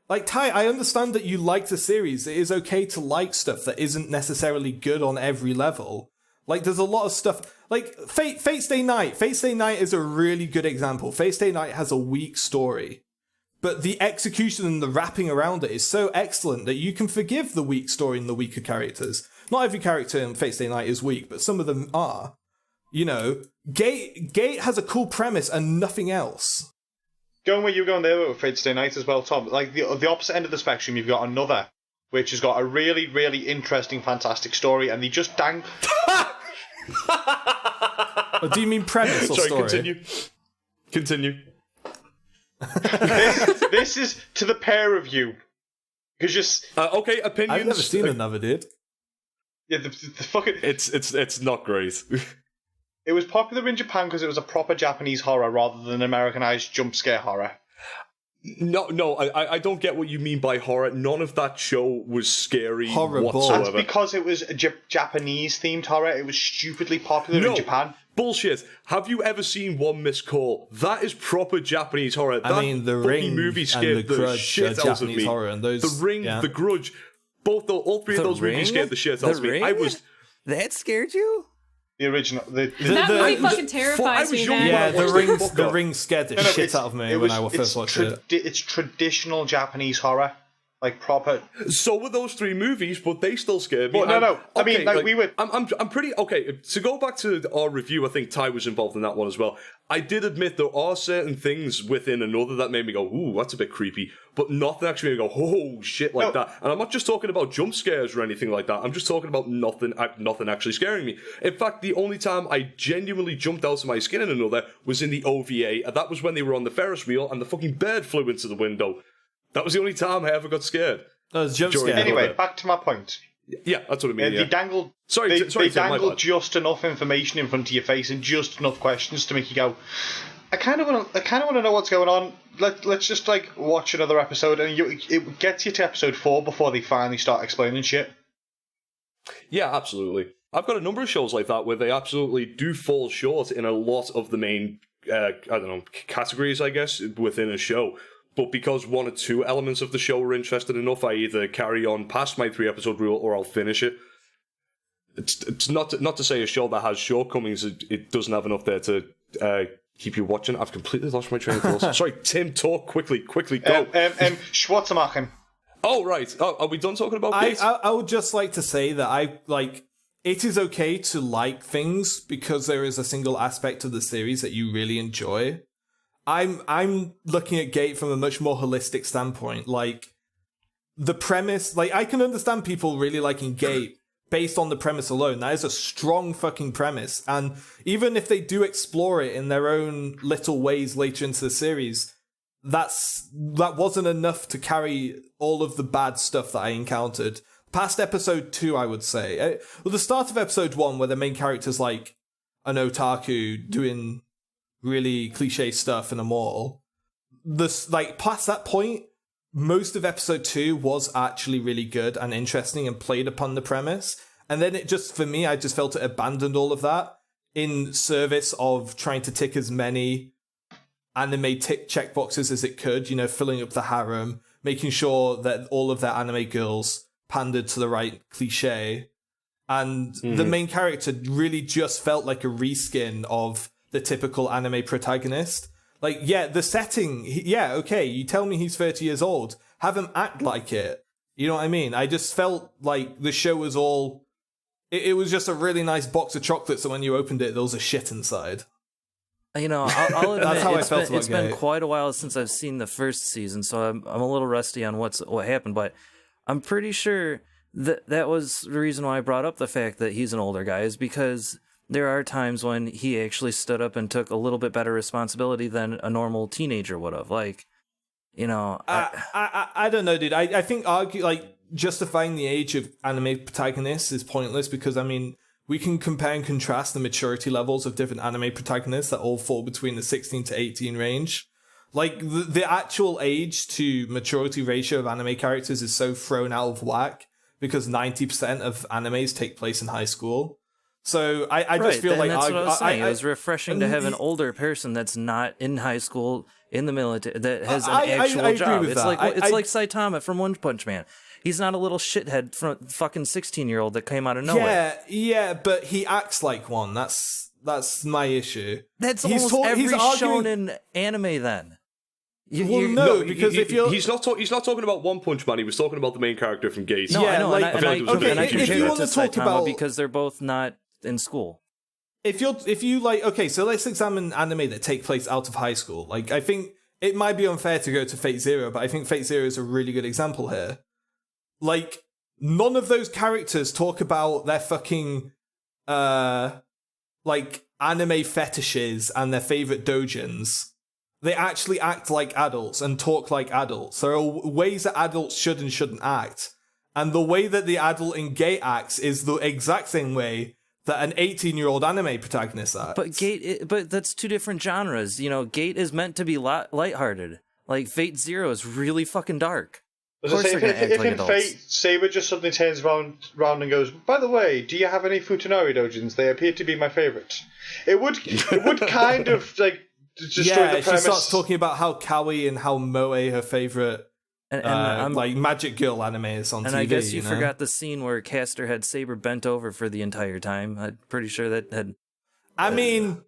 I understand that you like the series. It is okay to like stuff that isn't necessarily good on every level. There's a lot of stuff. Fate Stay Night. Fate Stay Night is a really good example. Fate Stay Night has a weak story. But the execution and the wrapping around it is so excellent that you can forgive the weak story and the weaker characters. Not every character in Fate Stay Night is weak, but some of them are. You know, Gate has a cool premise and nothing else. going where you're going there with Fate Stay Night as well, Tom. Like the opposite end of the spectrum, you've got another, which has got a really, really interesting, fantastic story, and they just Oh, do you mean premise or story? Continue. This is to the pair of you. Because just okay, opinions. I've never seen another, dude. Yeah, the fucking. It's not great. It was popular in Japan because it was a proper Japanese horror rather than Americanized jump scare horror. No, I don't get what you mean by horror. None of that show was scary whatsoever. That's because it was a Japanese themed horror. It was stupidly popular in Japan. Bullshit. Have you ever seen One Missed Call? That is proper Japanese horror. I mean, The Ring movie scared and The Grudge shit out of me. Horror, and those, The Ring, The Grudge, all three of those movies scared the shit out of me. That scared you? The original. That movie fucking terrifies me, man. Yeah, the ring scared the shit out of me when I first watched it. It's traditional Japanese horror. Like proper. So were those three movies, but they still scared me. Well, no. I Okay, mean, like we were. I'm pretty okay. To go back to our review, I think Ty was involved in that one as well. I did admit there are certain things within another that made me go, "Ooh, that's a bit creepy," but nothing actually made me go, "Oh shit," like that. And I'm not just talking about jump scares or anything like that. I'm just talking about nothing actually scaring me. In fact, the only time I genuinely jumped out of my skin in another was in the OVA, and that was when they were on the Ferris wheel and the fucking bird flew into the window. That was the only time I ever got scared. That was jump scare. Anyway, back to my point. Yeah, that's what I mean. They dangled. They dangled just enough information in front of your face and just enough questions to make you go, I kind of want to know what's going on. Let's just like watch another episode, and it gets you to episode 4 before they finally start explaining shit. Yeah, absolutely. I've got a number of shows like that where they absolutely do fall short in a lot of the main, categories, I guess, within a show. But because one or two elements of the show are interested enough, I either carry on past my 3-episode rule or I'll finish it. It's not to say a show that has shortcomings, it doesn't have enough there to keep you watching. I've completely lost my train of thought. Sorry, Tim, talk quickly, go. Schwarzenegger. Oh, right. Oh, are we done talking about Gate? I would just like to say that it is okay to like things because there is a single aspect of the series that you really enjoy. I'm looking at Gate from a much more holistic standpoint. Like, the premise, like, I can understand people really liking Gate based on the premise alone. That is a strong fucking premise. And even if they do explore it in their own little ways later into the series, that wasn't enough to carry all of the bad stuff that I encountered. Past episode 2, I would say. Well, the start of episode 1, where the main character's like an otaku doing really cliche stuff in a mall. Past that point, most of episode 2 was actually really good and interesting and played upon the premise. And then it just, for me, I just felt it abandoned all of that in service of trying to tick as many anime checkboxes as it could, filling up the harem, making sure that all of their anime girls pandered to the right cliche. And the main character really just felt like a reskin of the typical anime protagonist. Like, yeah, the setting, okay, you tell me he's 30 years old, have him act like it. You know what I mean? I just felt like the show was all... It was just a really nice box of chocolates, and when you opened it, there was a shit inside. I'll admit, That's how I felt about it's been quite a while since I've seen the first season, so I'm a little rusty on what happened, but I'm pretty sure that was the reason why I brought up the fact that he's an older guy, is because there are times when he actually stood up and took a little bit better responsibility than a normal teenager would have. I don't know, dude. I think justifying the age of anime protagonists is pointless because, I mean, we can compare and contrast the maturity levels of different anime protagonists that all fall between the 16 to 18 range. Like, the actual age to maturity ratio of anime characters is so thrown out of whack because 90% of animes take place in high school. So I just feel like that's what I was saying. It was refreshing to have an older person that's not in high school, in the military, that has an actual job. It's like Saitama from One Punch Man. He's not a little shithead from fucking 16-year-old that came out of nowhere. Yeah, but he acts like one. That's my issue. That's almost every shonen anime then. Because if you're... He's not talking about One Punch Man. He was talking about the main character from Gate. No, I know. I feel like it was if you want to talk about, because they're both not in school. So let's examine anime that take place out of high school. Like, I think it might be unfair to go to Fate Zero, but I think Fate Zero is a really good example here. Like, none of those characters talk about their fucking, like, anime fetishes and their favorite doujins. They actually act like adults and talk like adults. There are ways that adults should and shouldn't act. And the way that the adult in Gate acts is the exact same way that an 18-year-old anime protagonist acts. But that's two different genres. You know, Gate is meant to be lighthearted. Like, Fate Zero is really fucking dark. Of course they're gonna act like adults. If in Fate, Saber just suddenly turns round and goes, by the way, do you have any Futanari doujins? They appear to be my favourite. It would kind of, like, destroy the premise. She starts talking about how Kawi and how Moe, her favourite, like, magic girl anime is on TV. And I guess you forgot the scene where Castor had Saber bent over for the entire time. I'm pretty sure that had... I mean...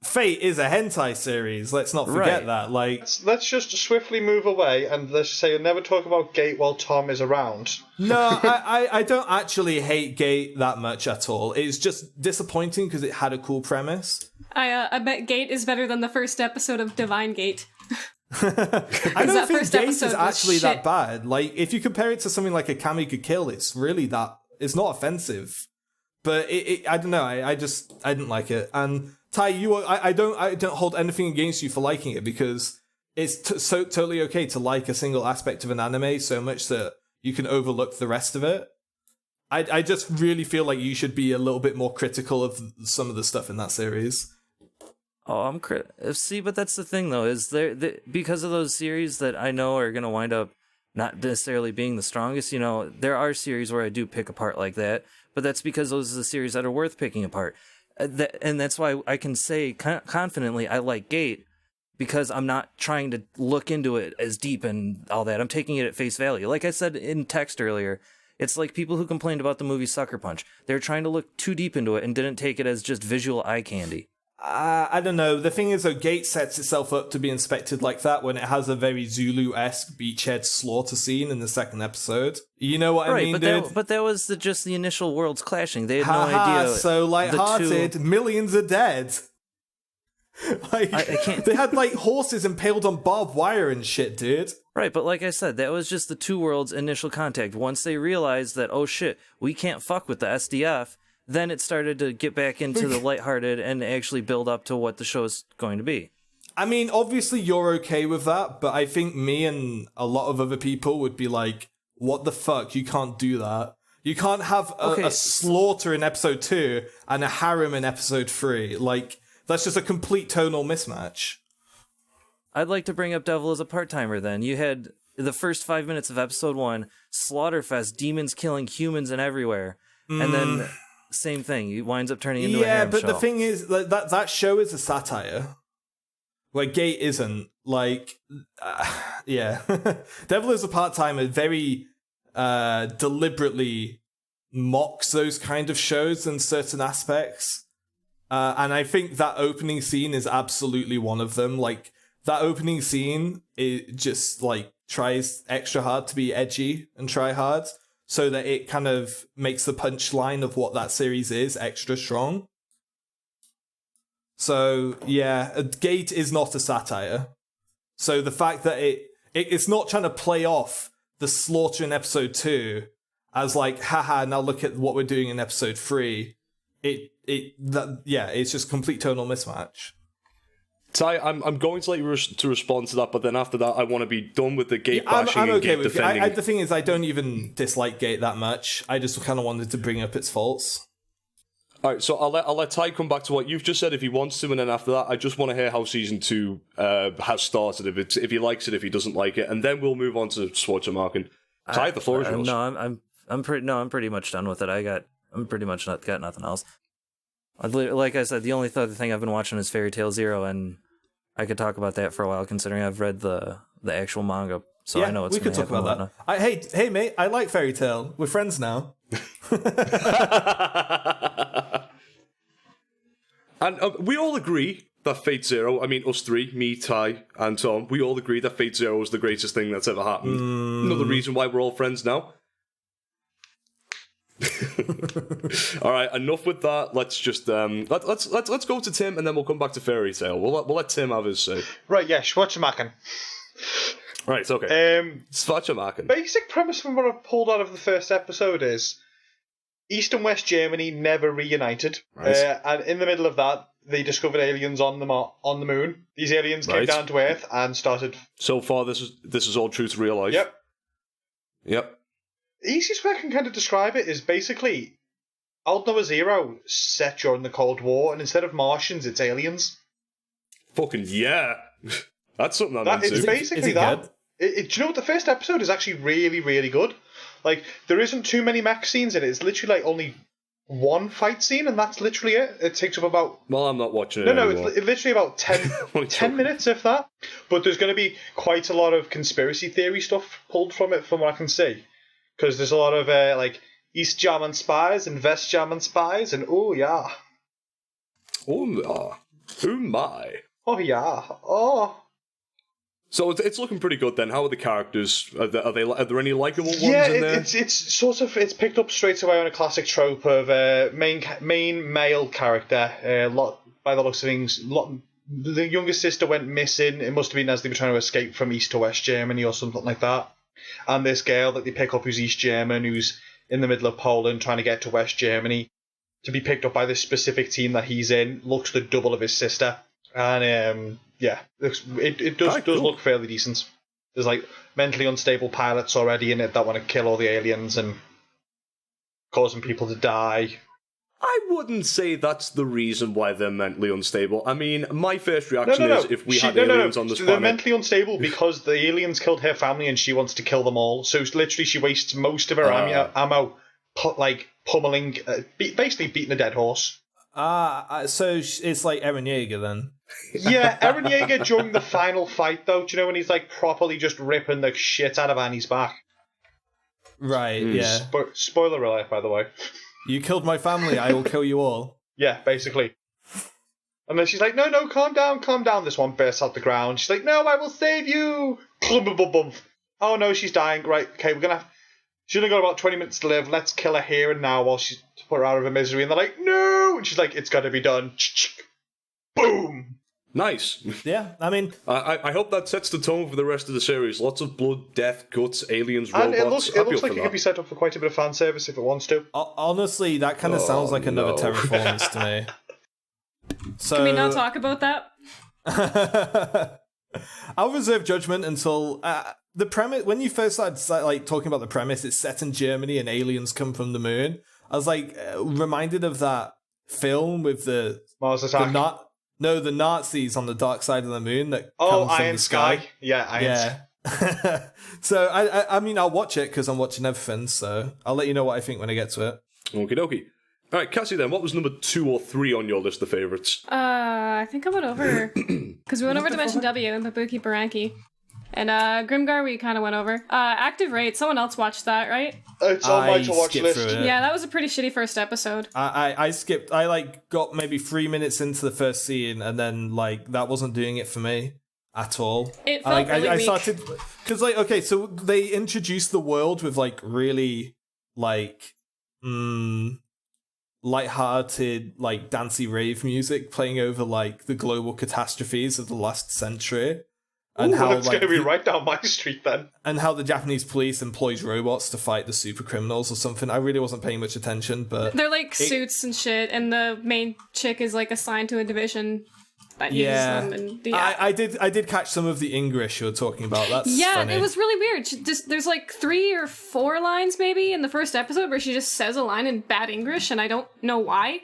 Fate is a hentai series. Let's not forget that. Like, let's just swiftly move away and let's say never talk about Gate while Tom is around. No, I don't actually hate Gate that much at all. It's just disappointing because it had a cool premise. I bet Gate is better than the first episode of Divine Gate. I don't think Gate is actually that bad. Like, if you compare it to something like a Kami Could Kill, it's really that. It's not offensive, but I don't know. I didn't like it. And Ty, I don't hold anything against you for liking it because it's so totally okay to like a single aspect of an anime so much that you can overlook the rest of it. I just really feel like you should be a little bit more critical of some of the stuff in that series. Oh, see, but that's the thing though, is because of those series that I know are gonna wind up not necessarily being the strongest. You know, there are series where I do pick apart like that, but that's because those are the series that are worth picking apart. And that's why I can say confidently I like Gate, because I'm not trying to look into it as deep and all that. I'm taking it at face value. Like I said in text earlier, it's like people who complained about the movie Sucker Punch. They were trying to look too deep into it and didn't take it as just visual eye candy. I don't know. The thing is, though, Gate sets itself up to be inspected like that when it has a very Zulu-esque beachhead slaughter scene in the second episode. You know what I mean, dude? But that was just the initial worlds clashing. They had no idea. So lighthearted, millions are dead. Like, I can't... They had, like, horses impaled on barbed wire and shit, dude. Right, but like I said, that was just the two worlds' initial contact. Once they realized that, oh shit, we can't fuck with the SDF, then it started to get back into the lighthearted and actually build up to what the show's going to be. I mean, obviously you're okay with that, but I think me and a lot of other people would be like, what the fuck? You can't do that. You can't have a slaughter in episode 2 and a harem in episode 3. Like, that's just a complete tonal mismatch. I'd like to bring up Devil as a part-timer then. You had the first 5 minutes of episode 1, Slaughterfest, demons killing humans and everywhere. And then... same thing. He winds up turning into a harem but show. the thing is that show is a satire. Where Gate isn't. Like, Devil is a Part-Timer very deliberately mocks those kind of shows in certain aspects. And I think that opening scene is absolutely one of them. Like, that opening scene, it just, like, tries extra hard to be edgy and try hard, so that it kind of makes the punchline of what that series is extra strong. So, yeah, Gate is not a satire. So the fact that it's not trying to play off the slaughter in episode 2 as like, haha, now look at what we're doing in episode 3. It's just complete tonal mismatch. Ty, I'm going to let you to respond to that, but then after that, I want to be done with the Gate bashing I'm okay and Gate with defending. the thing is, I don't even dislike Gate that much. I just kind of wanted to bring up its faults. All right, so I'll let Ty come back to what you've just said if he wants to, and then after that, I just want to hear how season 2 has started. If he likes it, if he doesn't like it, and then we'll move on to Schwarzenmark. Ty, the floor is yours. No, I'm pretty much done with it. I'm pretty much got nothing else. Like I said, the only other thing I've been watching is Fairy Tail Zero, and I could talk about that for a while, considering I've read the actual manga, so I know what's going to happen. We could talk about that. Hey, mate, I like Fairy Tail. We're friends now. And we all agree that Fate Zero, I mean, us three, me, Ty, and Tom, we all agree that Fate Zero is the greatest thing that's ever happened. Another reason why we're all friends now. All right, enough with that. Let's just let's go to Tim, and then we'll come back to Fairy Tale. We'll let Tim have his say. Right, yeah, Schwarzenegger. Right, okay. Schwarzenegger. Basic premise from what I've pulled out of the first episode is East and West Germany never reunited, Right. and in the middle of that, they discovered aliens on the moon. These aliens came down to Earth and started. So far, this is all true to real life. Yep. The easiest way I can kind of describe it is basically Old Noah Zero set during the Cold War, and instead of Martians, it's aliens. Fucking yeah. That's something I'm into. It's basically that. Do you know what? The first episode is actually really, really good. Like, there isn't too many mech scenes in it. It's literally like only one fight scene, and that's literally it. It takes up about... Well, I'm not watching it No, anymore. it's literally about 10 minutes, if that. But there's going to be quite a lot of conspiracy theory stuff pulled from it, from what I can see. Because there's a lot of, like, East German spies and West German spies, and oh, yeah. Oh my. Oh, yeah. Oh. So it's looking pretty good then. How are the characters? Are there any likable ones yeah, in there? it's sort of it's picked up straight away on a classic trope of main male character. By the looks of things, the younger sister went missing. It must have been as they were trying to escape from East to West Germany or something like that. And this girl that they pick up who's East German, who's in the middle of Poland trying to get to West Germany, to be picked up by this specific team that he's in, looks the double of his sister. And it does look fairly decent. There's like mentally unstable pilots already in it that want to kill all the aliens and causing people to die. I wouldn't say that's the reason why they're mentally unstable. I mean, my first reaction is if we had aliens on this planet... They're mentally unstable because the aliens killed her family and she wants to kill them all. So literally she wastes most of her ammo pummeling, basically beating a dead horse. So it's like Eren Yeager then. Yeah, Eren Yeager during the final fight, though. Do you know when he's like properly just ripping the shit out of Annie's back? Right, yeah. Spoiler alert, by the way. You killed my family, I will kill you all. Yeah, basically. And then she's like, no, calm down. This one bursts out the ground. She's like, no, I will save you. Oh no, she's dying. Right, okay, she's only got about 20 minutes to live. Let's kill her here and now while she's to put her out of her misery. And they're like, no! And she's like, it's got to be done. Boom! Nice. Yeah, I mean... I hope that sets the tone for the rest of the series. Lots of blood, death, guts, aliens, robots. And it looks like it could be set up for quite a bit of fan service if it wants to. Honestly, that kind of sounds like another Terraformers to me. So... Can we not talk about that? I'll reserve judgment until... the premise, when you first started like talking about the premise, it's set in Germany and aliens come from the moon. I was like reminded of that film with the Mars Attack. The Nazis on the dark side of the moon that come from Iron the sky. Sky. Yeah, Iron. So I mean I'll watch it because I'm watching everything. So I'll let you know what I think when I get to it. Okie dokie. All right, Cassie. Then, what was number 2 or 3 on your list of favorites? I think I went over because we went over Dimension W and Babuki Baranki. And Grimgar we kind of went over. Active Rate, someone else watched that, right? It's on my to-watch list. Yeah, that was a pretty shitty first episode. I skipped. I got maybe 3 minutes into the first scene, and then that wasn't doing it for me at all. It felt really weak. I started because okay, so they introduced the world with really light-hearted dancey rave music playing over the global catastrophes of the last century. And how that's going to be right down my street then. And how the Japanese police employs robots to fight the super criminals or something. I really wasn't paying much attention, but they're suits and shit, and the main chick is assigned to a division that uses them. And I did catch some of the English you were talking about. That's funny. It was really weird. There's 3 or 4 lines maybe in the first episode where she just says a line in bad English, and I don't know why.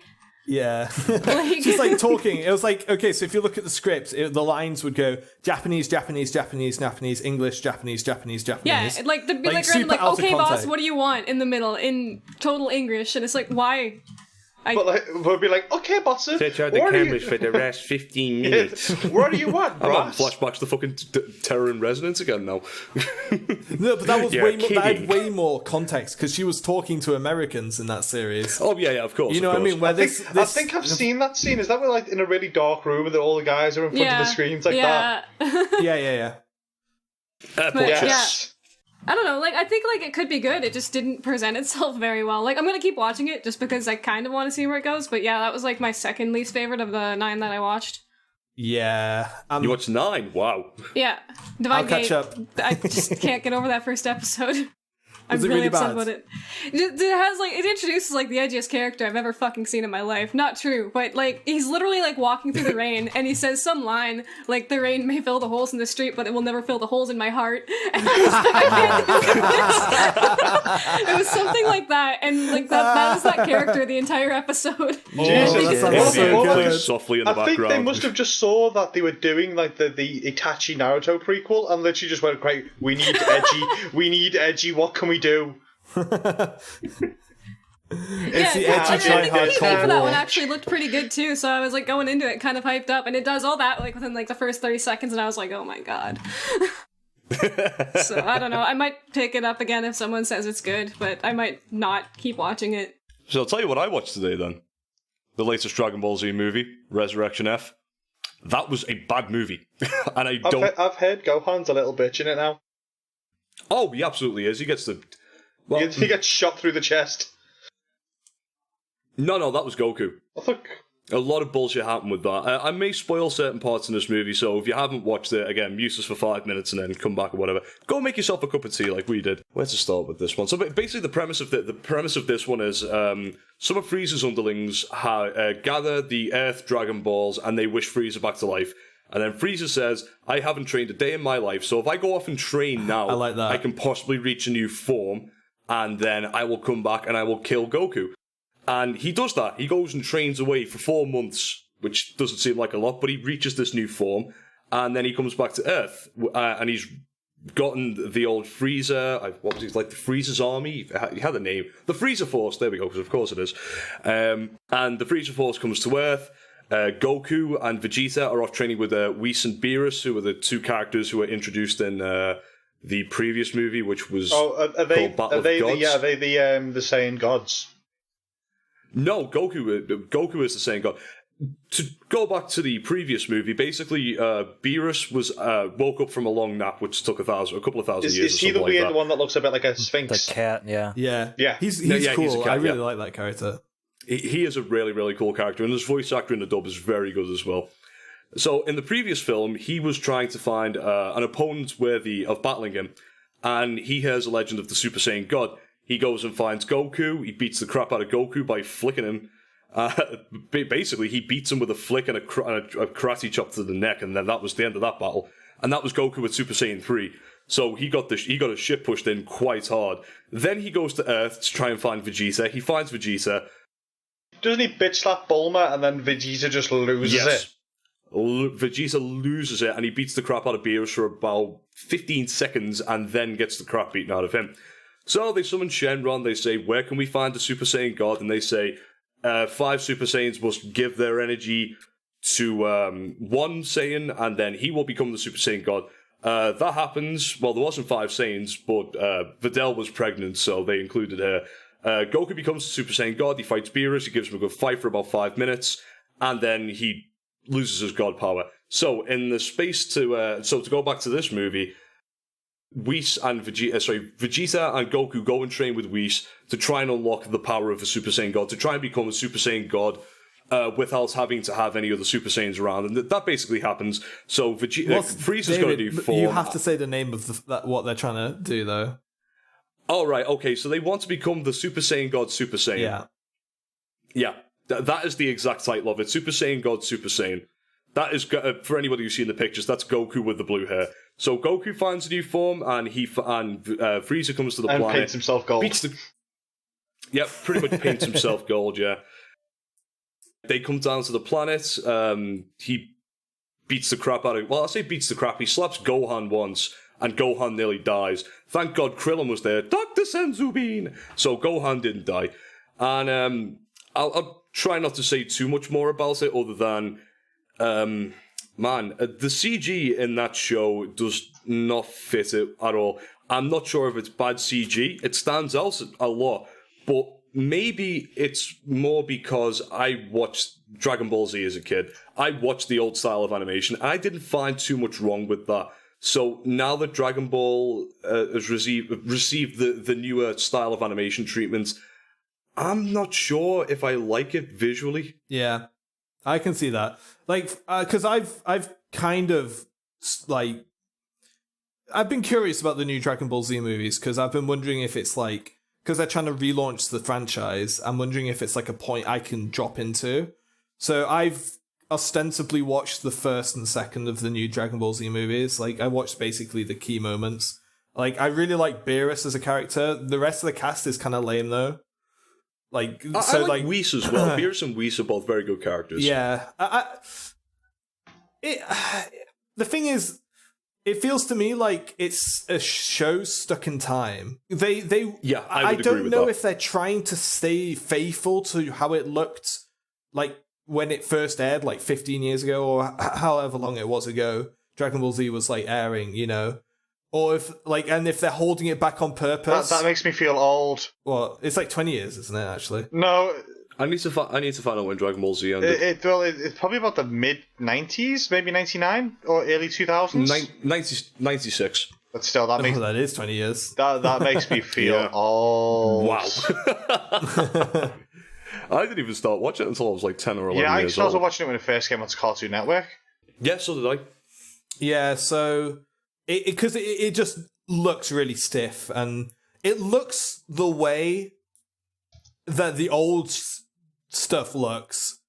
Yeah. She's talking. It was okay, so if you look at the script, the lines would go Japanese, Japanese, Japanese, Japanese, English, Japanese, Japanese, Japanese. Yeah, they'd be okay, boss, what do you want in the middle in total English? And it's why? We'll be okay, bosses. Set out the cameras for the last 15 minutes. What do you want, bro? I'm on flashbacks to fucking Terror in Resonance again now. No, but that was that had way more context because she was talking to Americans in that series. Oh yeah, of course. You know what I mean? Where I think I've seen that scene. Is that where in a really dark room and all the guys are in front of the screens that? Yeah. But I don't know, like, I think, like, it could be good, it just didn't present itself very well. Like, I'm gonna keep watching it, just because I kind of want to see where it goes, but yeah, that was, like, my second least favorite of the 9 that I watched. Yeah. You watched 9? Wow. Yeah. I'll catch up. I just can't get over that first episode. I'm Was it really really upset bad? about it. It has, like, it introduces, like, the edgiest character I've ever fucking seen in my life. Not true, but, like, he's literally, like, walking through the rain, and he says some line, like, the rain may fill the holes in the street, but it will never fill the holes in my heart. And I was like, I can't do this. It was something like that, and, like, that is that character the entire episode. Jesus, that sounds so good. Softly in the I think background. they must have just saw that they were doing like the Itachi Naruto prequel and literally just went, great, we need edgy, what can we do? It's the Yeah, edgy I try think the hard gameplay Cold for that War. one actually looked pretty good too, so I was like going into it kind of hyped up, and it does all that like within like the first 30 seconds, and I was like, oh my god. So I don't know, I might pick it up again if someone says it's good, but I might not keep watching it. So I'll tell you what I watched today then. The latest Dragon Ball Z movie, Resurrection F. That was a bad movie. And I've heard Gohan's a little bitch in it now. Oh, he absolutely is. He gets the... Well, He gets shot through the chest. no, that was Goku. I think... A lot of bullshit happened with that. I may spoil certain parts in this movie, so if you haven't watched it, again, mute us for 5 minutes and then come back or whatever. Go make yourself a cup of tea like we did. Where to start with this one? So basically the premise of this one is some of Frieza's underlings gather the Earth Dragon Balls and they wish Frieza back to life. And then Frieza says, I haven't trained a day in my life, so if I go off and train now, I like that. I can possibly reach a new form, and then I will come back and I will kill Goku. And he does that. He goes and trains away for 4 months, which doesn't seem like a lot, but he reaches this new form, and then he comes back to Earth, and he's gotten the old Frieza, what was it, like the Frieza's army? He had a name. The Frieza Force, there we go, because of course it is. And the Frieza Force comes to Earth. Goku and Vegeta are off training with Whis and Beerus, who are the two characters who were introduced in the previous movie, which was called Battle of Gods. Are they the Saiyan gods? No, Goku is the same god. To go back to the previous movie, basically, Beerus was woke up from a long nap, which took a couple of thousand years. Is he the weird weird one that looks a bit like a sphinx? The cat, yeah. Yeah. He's he's cool. a cat, I really yeah. like that character. He is a really, really cool character, and his voice actor in the dub is very good as well. So, in the previous film, he was trying to find an opponent worthy of battling him, and he hears a legend of the Super Saiyan God. He goes and finds Goku, he beats the crap out of Goku by flicking him. Basically, he beats him with a flick and a karate chop to the neck, and then that was the end of that battle. And that was Goku with Super Saiyan 3. So he got his shit pushed in quite hard. Then he goes to Earth to try and find Vegeta. He finds Vegeta. Doesn't he bitch slap Bulma and then Vegeta just loses it? Vegeta loses it and he beats the crap out of Beerus for about 15 seconds and then gets the crap beaten out of him. So they summon Shenron, they say, where can we find a Super Saiyan God? And they say, 5 Super Saiyans must give their energy to one Saiyan and then he will become the Super Saiyan God. That happens, well, there wasn't 5 Saiyans, but Videl was pregnant, so they included her. Goku becomes the Super Saiyan God, he fights Beerus, he gives him a good fight for about 5 minutes, and then he loses his god power. So, in the space to go back to this movie, Vegeta and Goku go and train with Whis to try and unlock the power of a Super Saiyan God, to try and become a Super Saiyan God without having to have any other Super Saiyans around. And that basically happens. So Frieza's going to do form. You have to say the name of what they're trying to do, though. Oh, right, okay, so they want to become the Super Saiyan God Super Saiyan. Yeah. Yeah, that is the exact title of it. Super Saiyan God Super Saiyan. That is, for anybody who's seen the pictures, that's Goku with the blue hair. So Goku finds a new form, and Frieza comes to the planet. And paints himself gold. Pretty much paints himself gold, yeah. They come down to the planet, he beats the crap out of... Well, I say beats the crap, he slaps Gohan once, and Gohan nearly dies. Thank God Krillin was there. Dr. Senzubin! So Gohan didn't die. And I'll try not to say too much more about it other than... the CG in that show does not fit it at all. I'm not sure if it's bad CG. It stands out a lot. But maybe it's more because I watched Dragon Ball Z as a kid. I watched the old style of animation. I didn't find too much wrong with that. So now that Dragon Ball has received the newer style of animation treatment, I'm not sure if I like it visually. Yeah, I can see that. Like, because I've kind of like I've been curious about the new Dragon Ball Z movies because I've been wondering if it's like because they're trying to relaunch the franchise. I'm wondering if it's like a point I can drop into. So I've ostensibly watched the first and second of the new Dragon Ball Z movies. Like, I watched basically the key moments. Like, I really like Beerus as a character. The rest of the cast is kind of lame, though. Like, I like Whis as well. Beerus and Whis are both very good characters. Yeah. The thing is, it feels to me like it's a show stuck in time. I don't know if they're trying to stay faithful to how it looked, like, when it first aired, like 15 years ago, or however long it was ago, Dragon Ball Z was like airing, you know, or if they're holding it back on purpose. That makes me feel old. Well, it's like 20 years, isn't it? Actually, no. I need to find out when Dragon Ball Z ended. It's probably about the mid 90s, maybe 99 or early 2000s. 96. But still, that makes that is 20 years. That makes me feel old. Wow. I didn't even start watching it until I was like 10 or 11 years old. Yeah, I started watching it when it first came onto Cartoon Network. Yeah, so did I. Yeah, so it just looks really stiff, and it looks the way that the old stuff looks,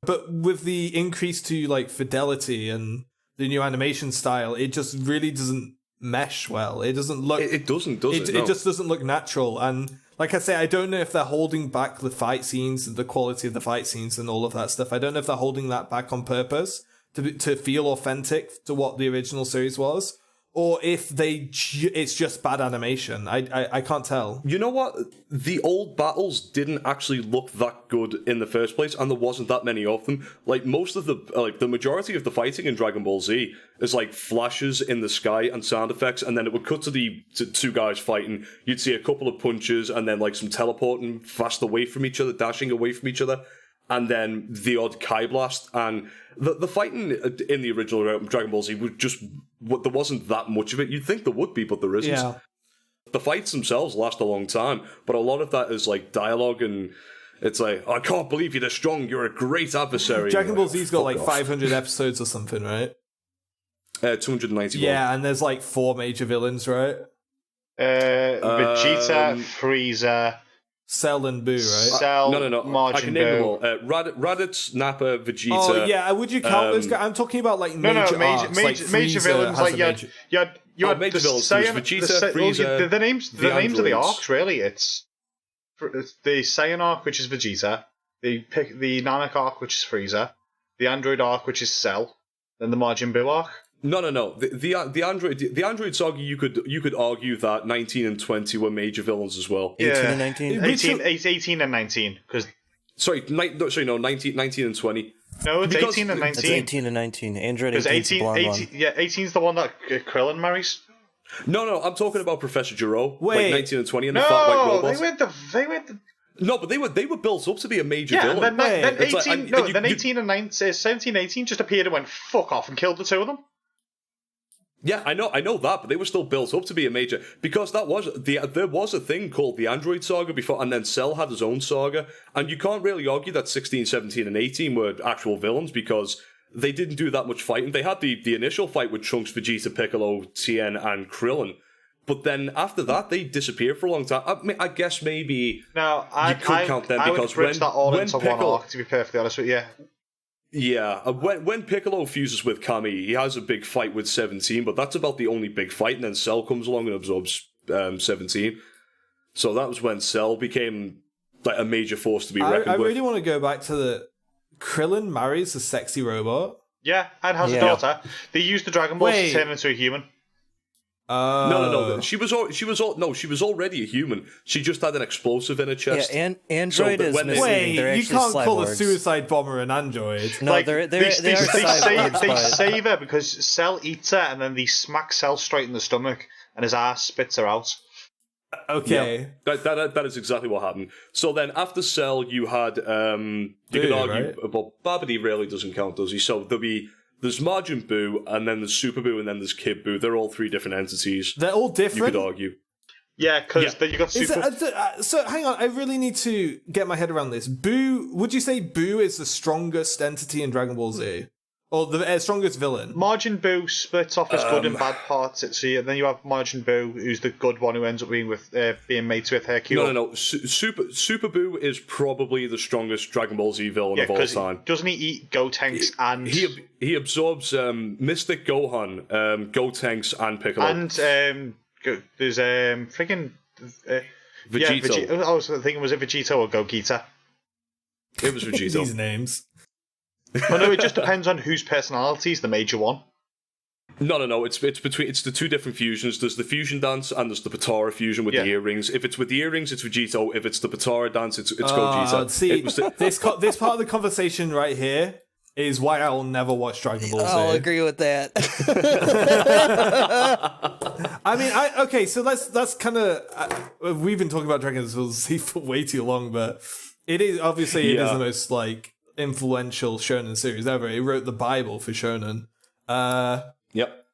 but with the increase to like fidelity and the new animation style, it just really doesn't mesh well. It doesn't look. It doesn't, does it? No. It just doesn't look natural, and like I say, I don't know if they're holding back the fight scenes, the quality of the fight scenes, and all of that stuff. I don't know if they're holding that back on purpose to feel authentic to what the original series was, or if it's just bad animation. I can't tell. You know what? The old battles didn't actually look that good in the first place, and there wasn't that many of them. Like, most of the majority of the fighting in Dragon Ball Z is like flashes in the sky and sound effects, and then it would cut to two guys fighting. You'd see a couple of punches, and then like some teleporting fast away from each other, dashing away from each other, and then the odd Kai Blast. And the fighting in the original Dragon Ball Z was just, there wasn't that much of it. You'd think there would be, but there isn't. Yeah. The fights themselves last a long time, but a lot of that is like dialogue, and it's like, I can't believe you're this strong, you're a great adversary. Dragon Ball Z's got like 500 episodes or something, right? 291. Yeah, and there's like 4 major villains, right? Vegeta, Frieza, Cell and Boo, right? Cell, no. Majin I can name them all. Buu. Raditz, Nappa, Vegeta. Oh yeah, would you count those guys? I'm talking about like major arcs, like major Frieza villains. has Like a you had major the villains. Saiyan, Vegeta, Frieza, the names of the androids. arcs. Really, it's the Saiyan arc, which is Vegeta, the Namek arc, which is Frieza, the Android arc, which is Cell, then the Majin Buu arc. No. The Android saga, you could argue that 19 and 20 were major villains as well. 18 and 19? 18 and 19. Because 19 and 20. No, it's 18 and 19. It's 18 and 19. Android 18 is the 18, blonde 18, one. yeah, 18 is the one that Krillin marries. No, I'm talking about Professor Gero. Wait. Like 19 and 20 and the fat white robots. they went the No, but they were built up to be a major yeah, villain. then It's 18, like, then 18 and 19, 17 18 just appeared and went fuck off and killed the two of them. Yeah, I know that, but they were still built up to be a major, because there was a thing called the Android saga before, and then Cell had his own saga, and you can't really argue that 16, 17, and 18 were actual villains, because they didn't do that much fighting. They had the initial fight with Trunks, Vegeta, Piccolo, Tien, and Krillin, but then after that, they disappeared for a long time. I guess maybe no, you could count them, because would bridge that all into Piccolo, one arc, to be perfectly honest with you. Yeah, when Piccolo fuses with Kami, he has a big fight with 17, but that's about the only big fight, and then Cell comes along and absorbs 17. So that was when Cell became like a major force to be reckoned with. I really want to go back to the Krillin marries a sexy robot. Yeah, and has a daughter. They used the Dragon Balls to turn into a human. No. She was already a human. She just had an explosive in her chest. Yeah, and Android is missing. Wait, they're you can't call a cyborgs. suicide bomber an android. No, Like, they are they cyborgs. save her because Cell eats her, and then they smack Cell straight in the stomach, and his ass spits her out. Okay. Yeah, that is exactly what happened. So then after Cell, you had you could argue, right? well, Babidi really doesn't count, does he? So there'll be there's Majin Buu, and then there's Super Buu, and then there's Kid Buu. They're all three different entities. They're all You different. could argue. Yeah, because you got Is Super. so hang on, I really need to get my head around this. Buu, would you say Buu is the strongest entity in Dragon Ball Z? Or the strongest villain? Majin Buu splits off his good and bad parts. And then you have Majin Buu, who's the good one who ends up being mates with Hercule. No. Super Buu is probably the strongest Dragon Ball Z villain of all time. Doesn't he eat Gotenks and... He absorbs Mystic Gohan, Gotenks, and Piccolo. And there's freaking... Vegito. I was thinking, was it Vegito or Gogeta? It was Vegito. These names. Well, no, it just depends on whose personality is the major one. No. It's the two different fusions. There's the fusion dance and there's the Potara fusion with the earrings. If it's with the earrings, it's Vegito. If it's the Potara dance, it's Gogeta. See, this part of the conversation right here is why I will never watch Dragon Ball Z. I'll agree with that. I mean, okay, so that's kind of we've been talking about Dragon Ball Z for way too long, but it is obviously it is the most like influential shonen series ever. It wrote the Bible for shonen. Yep.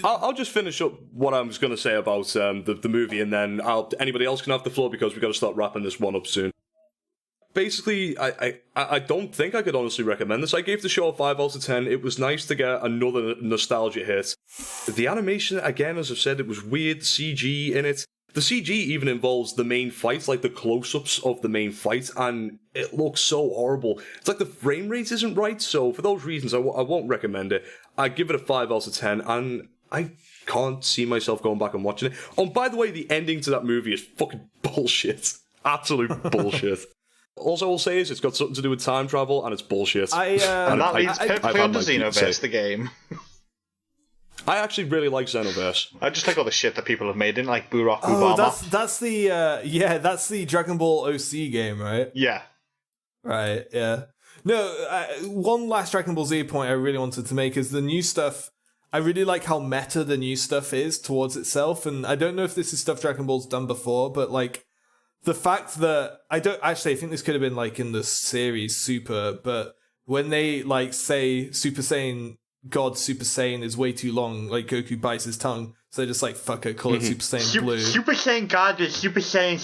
I'll just finish up what I was going to say about the movie, and then anybody else can have the floor because we've got to start wrapping this one up soon. Basically, I don't think I could honestly recommend this. I gave the show a 5 out of 10. It was nice to get another nostalgia hit. The animation, again, as I've said, it was weird CG in it. The CG even involves the main fight, like the close-ups of the main fight, and it looks so horrible. It's like the frame rate isn't right, so for those reasons, I won't recommend it. I give it a 5 out of 10, and I can't see myself going back and watching it. Oh, and by the way, the ending to that movie is fucking bullshit. Absolute bullshit. Also, I'll say is it's got something to do with time travel, and it's bullshit. And that leads perfectly onto Xenoverse, the game. I actually really like Xenoverse. I just like all the shit that people have made in, like Barack Obama. That's the Dragon Ball OC game, right? Yeah. Right, yeah. No, one last Dragon Ball Z point I really wanted to make is the new stuff. I really like how meta the new stuff is towards itself, and I don't know if this is stuff Dragon Ball's done before, but like the fact that I think this could have been like in the series Super, but when they like say Super Saiyan God Super Saiyan is way too long, like Goku bites his tongue, so they just like fuck it, call it Super Saiyan Blue. Super Saiyan God is Super Saiyan.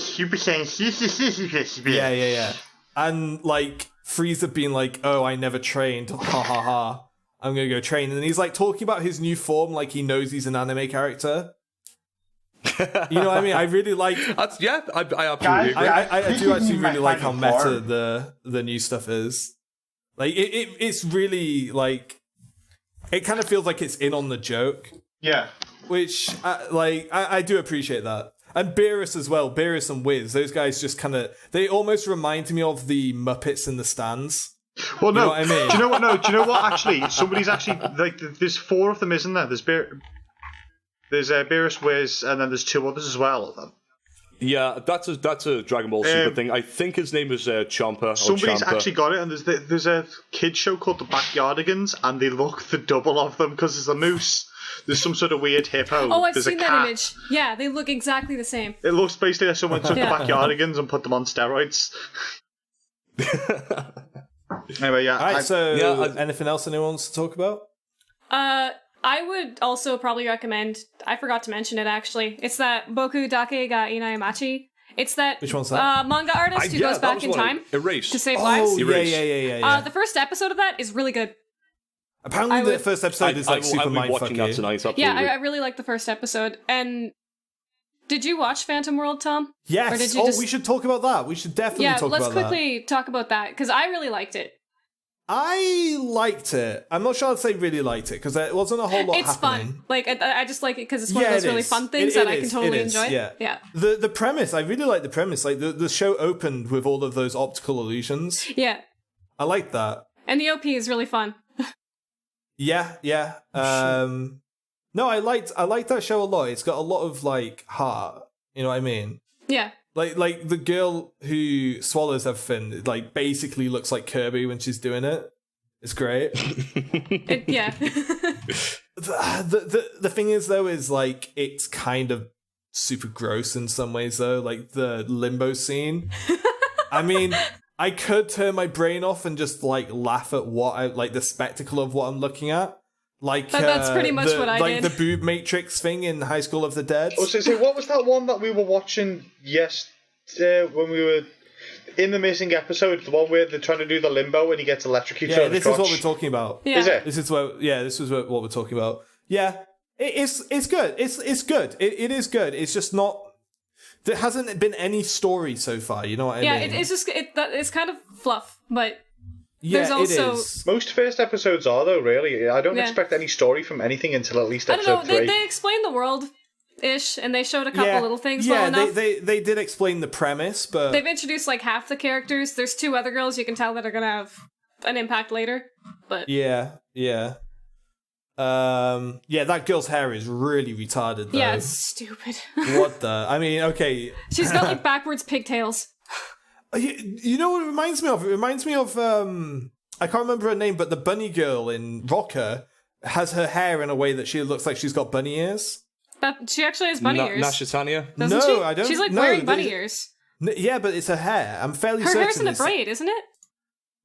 Yeah. And like Frieza being like, "Oh, I never trained, ha ha ha. I'm gonna go train," and he's like talking about his new form, like he knows he's an anime character. You know what I mean? I really like. I absolutely agree. I do actually really like how meta the new stuff is. Like it's really like it kind of feels like it's in on the joke. Yeah, which I do appreciate that. And Beerus as well. Beerus and Wiz, those guys just kind of they almost remind me of the Muppets in the stands. Well, no, you know what I mean? Do you know what? No, do you know what? Actually, somebody's actually like. There's 4 of them, isn't there? There's Beerus, Wiz, and then there's 2 others as well. Yeah, that's a Dragon Ball Super thing. I think his name is Chomper. Somebody's actually got it, and there's a kids show called The Backyardigans, and they look the double of them because there's a moose, there's some sort of weird hippo. Oh, I've there's seen a that cat. image. Yeah, they look exactly the same. It looks basically like someone took the Backyardigans and put them on steroids. Anyway, yeah. All right, anything else anyone wants to talk about? I would also probably recommend, I forgot to mention it actually, it's that Boku Dake ga Inai Machi. It's that Which one's that? Manga artist who goes back in time to save lives. Yeah. The first episode of that is really good. Apparently the first episode is like super mindfucky. Tonight, yeah, I really like the first episode. And did you watch Phantom World, Tom? Yes. Or did you we should talk about that. We should definitely talk about that. Yeah, let's quickly talk about that, because I really liked it. I liked it. I'm not sure I'd say really liked it, because there wasn't a whole lot happening. It's fun. Like, I just like it because it's one of those really fun things that I can totally enjoy. Yeah. The premise, I really like the premise. Like, the show opened with all of those optical illusions. Yeah. I like that. And the OP is really fun. Yeah. No, I liked that show a lot. It's got a lot of, like, heart. You know what I mean? Yeah. Like the girl who swallows everything, like, basically looks like Kirby when she's doing it. It's great. Yeah. The thing is, though, is, like, it's kind of super gross in some ways, though. Like, the limbo scene. I mean, I could turn my brain off and just like laugh at what I like the spectacle of what I'm looking at. Like that's pretty much what I like did. the boob matrix thing in High School of the Dead. Oh, so what was that one that we were watching when we were in the missing episode? The one where they're trying to do the limbo and he gets electrocuted. Yeah, this is what we're talking about. Yeah. Is it? This is what we're talking about. Yeah, it's good. It's good. It is good. It's just not. There hasn't been any story so far. You know what I mean? Yeah, it's just it's kind of fluff, but yeah, there's also it is. Most first episodes are though. Really, I don't expect any story from anything until at least I don't episode know. 3. They explained the world ish, and they showed a couple little things. Yeah, well enough. they did explain the premise, but They've introduced like half the characters. There's 2 other girls you can tell that are gonna have an impact later. But yeah. That girl's hair is really retarded, though. yeah, it's stupid. What the? I mean, okay. She's got like backwards pigtails. You know what it reminds me of? It reminds me of, I can't remember her name, but the bunny girl in Rocker has her hair in a way that she looks like she's got bunny ears. That she actually has bunny ears. Nashitania? Doesn't No, she? I don't- She's like no, wearing bunny they- ears. Yeah, but it's her hair. I'm fairly Her certain hair's in a it's- braid, isn't it?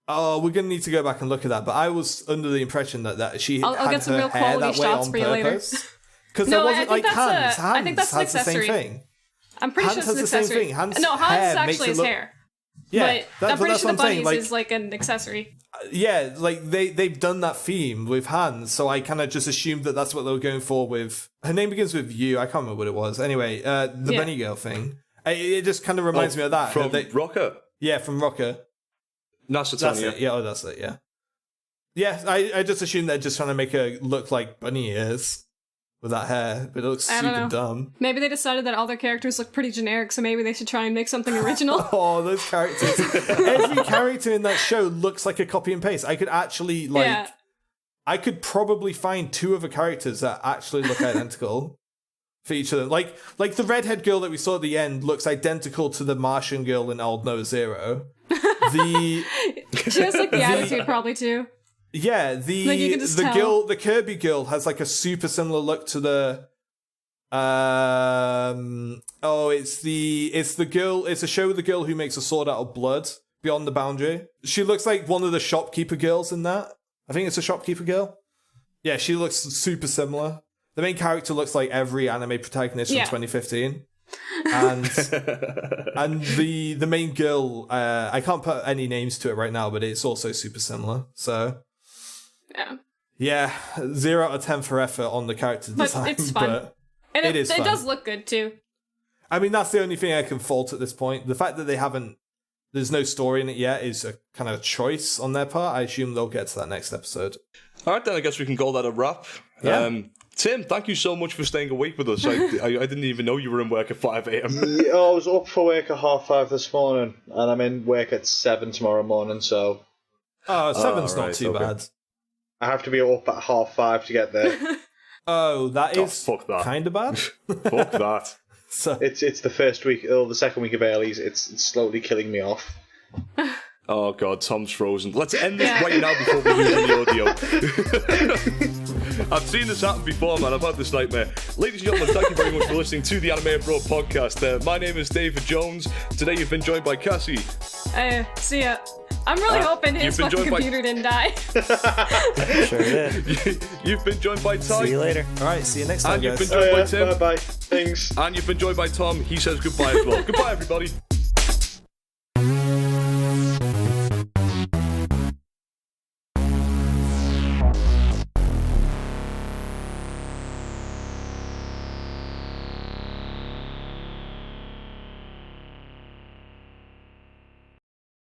Oh, we're going to need to go back and look at that. But I was under the impression that she I'll had get some her real hair quality that way shots on for you later. purpose. Because No, there I wasn't think like that's Hans. I think that's an has the same accessory. thing. I'm pretty Hans sure it's an has the same accessory. thing. Hans' No, Hans hair is makes actually it his look- hair. Yeah, But I'm pretty that's sure what the I'm saying. bunnies is like an accessory. Yeah, like they've done that theme with Hans, so I kind of just assumed that that's what they were going for with. Her name begins with U. I can't remember what it was. Anyway, the bunny girl thing. It just kind of reminds me of that. From Rocker? Yeah, from Rocker. That's Nashitania. it. Yeah, that's it. Yeah. Yeah, I just assumed they're just trying to make her look like bunny ears with that hair, but it looks I don't super know. dumb. Maybe they decided that all their characters look pretty generic, so maybe they should try and make something original. Oh, those characters. Every character in that show looks like a copy and paste. I could actually, Yeah. I could probably find 2 other characters that actually look identical for each of them. Like the redhead girl that we saw at the end looks identical to the Martian girl in Old No Zero. She has like the attitude probably too. Yeah, Like, you can just tell. the Kirby girl has like a super similar look to the it's a show with the girl who makes a sword out of blood, Beyond the Boundary. She looks like one of the shopkeeper girls in that. I think it's a shopkeeper girl. Yeah, she looks super similar. The main character looks like every anime protagonist from 2015. And the main girl, I can't put any names to it right now, but it's also super similar. So yeah, 0 out of 10 for effort on the character But design. it's fun. But And it is it fun. does look good too. I mean, that's the only thing I can fault at this point. The fact that there's no story in it yet is a kind of choice on their part. I assume they'll get to that next episode. All right, then I guess we can call that a wrap. Yeah. Tim, thank you so much for staying awake with us. I didn't even know you were in work at 5 a.m. Yeah, I was up for work at 5:30 this morning, and I'm in work at 7 tomorrow morning, so... Oh, 7's not right, too okay. bad. I have to be up at 5:30 to get there. Oh, that is fuck that. kind of bad. Fuck that. So It's the first week, or the second week of earlies. It's slowly killing me off. Oh god, Tom's frozen. Let's end this right now before we lose any audio. I've seen this happen before, man. I've had this nightmare. Ladies and gentlemen, thank you very much for listening to the Anime Bro podcast. My name is David Jones. Today you've been joined by Cassie. See ya. I'm really hoping his you've been fucking joined by- computer didn't die. Sure did. You've been joined by Ty. See you later. all right, see you next time, And you've guys. been joined by Tim. Bye-bye. Thanks. And you've been joined by Tom. He says goodbye as well. Goodbye, everybody.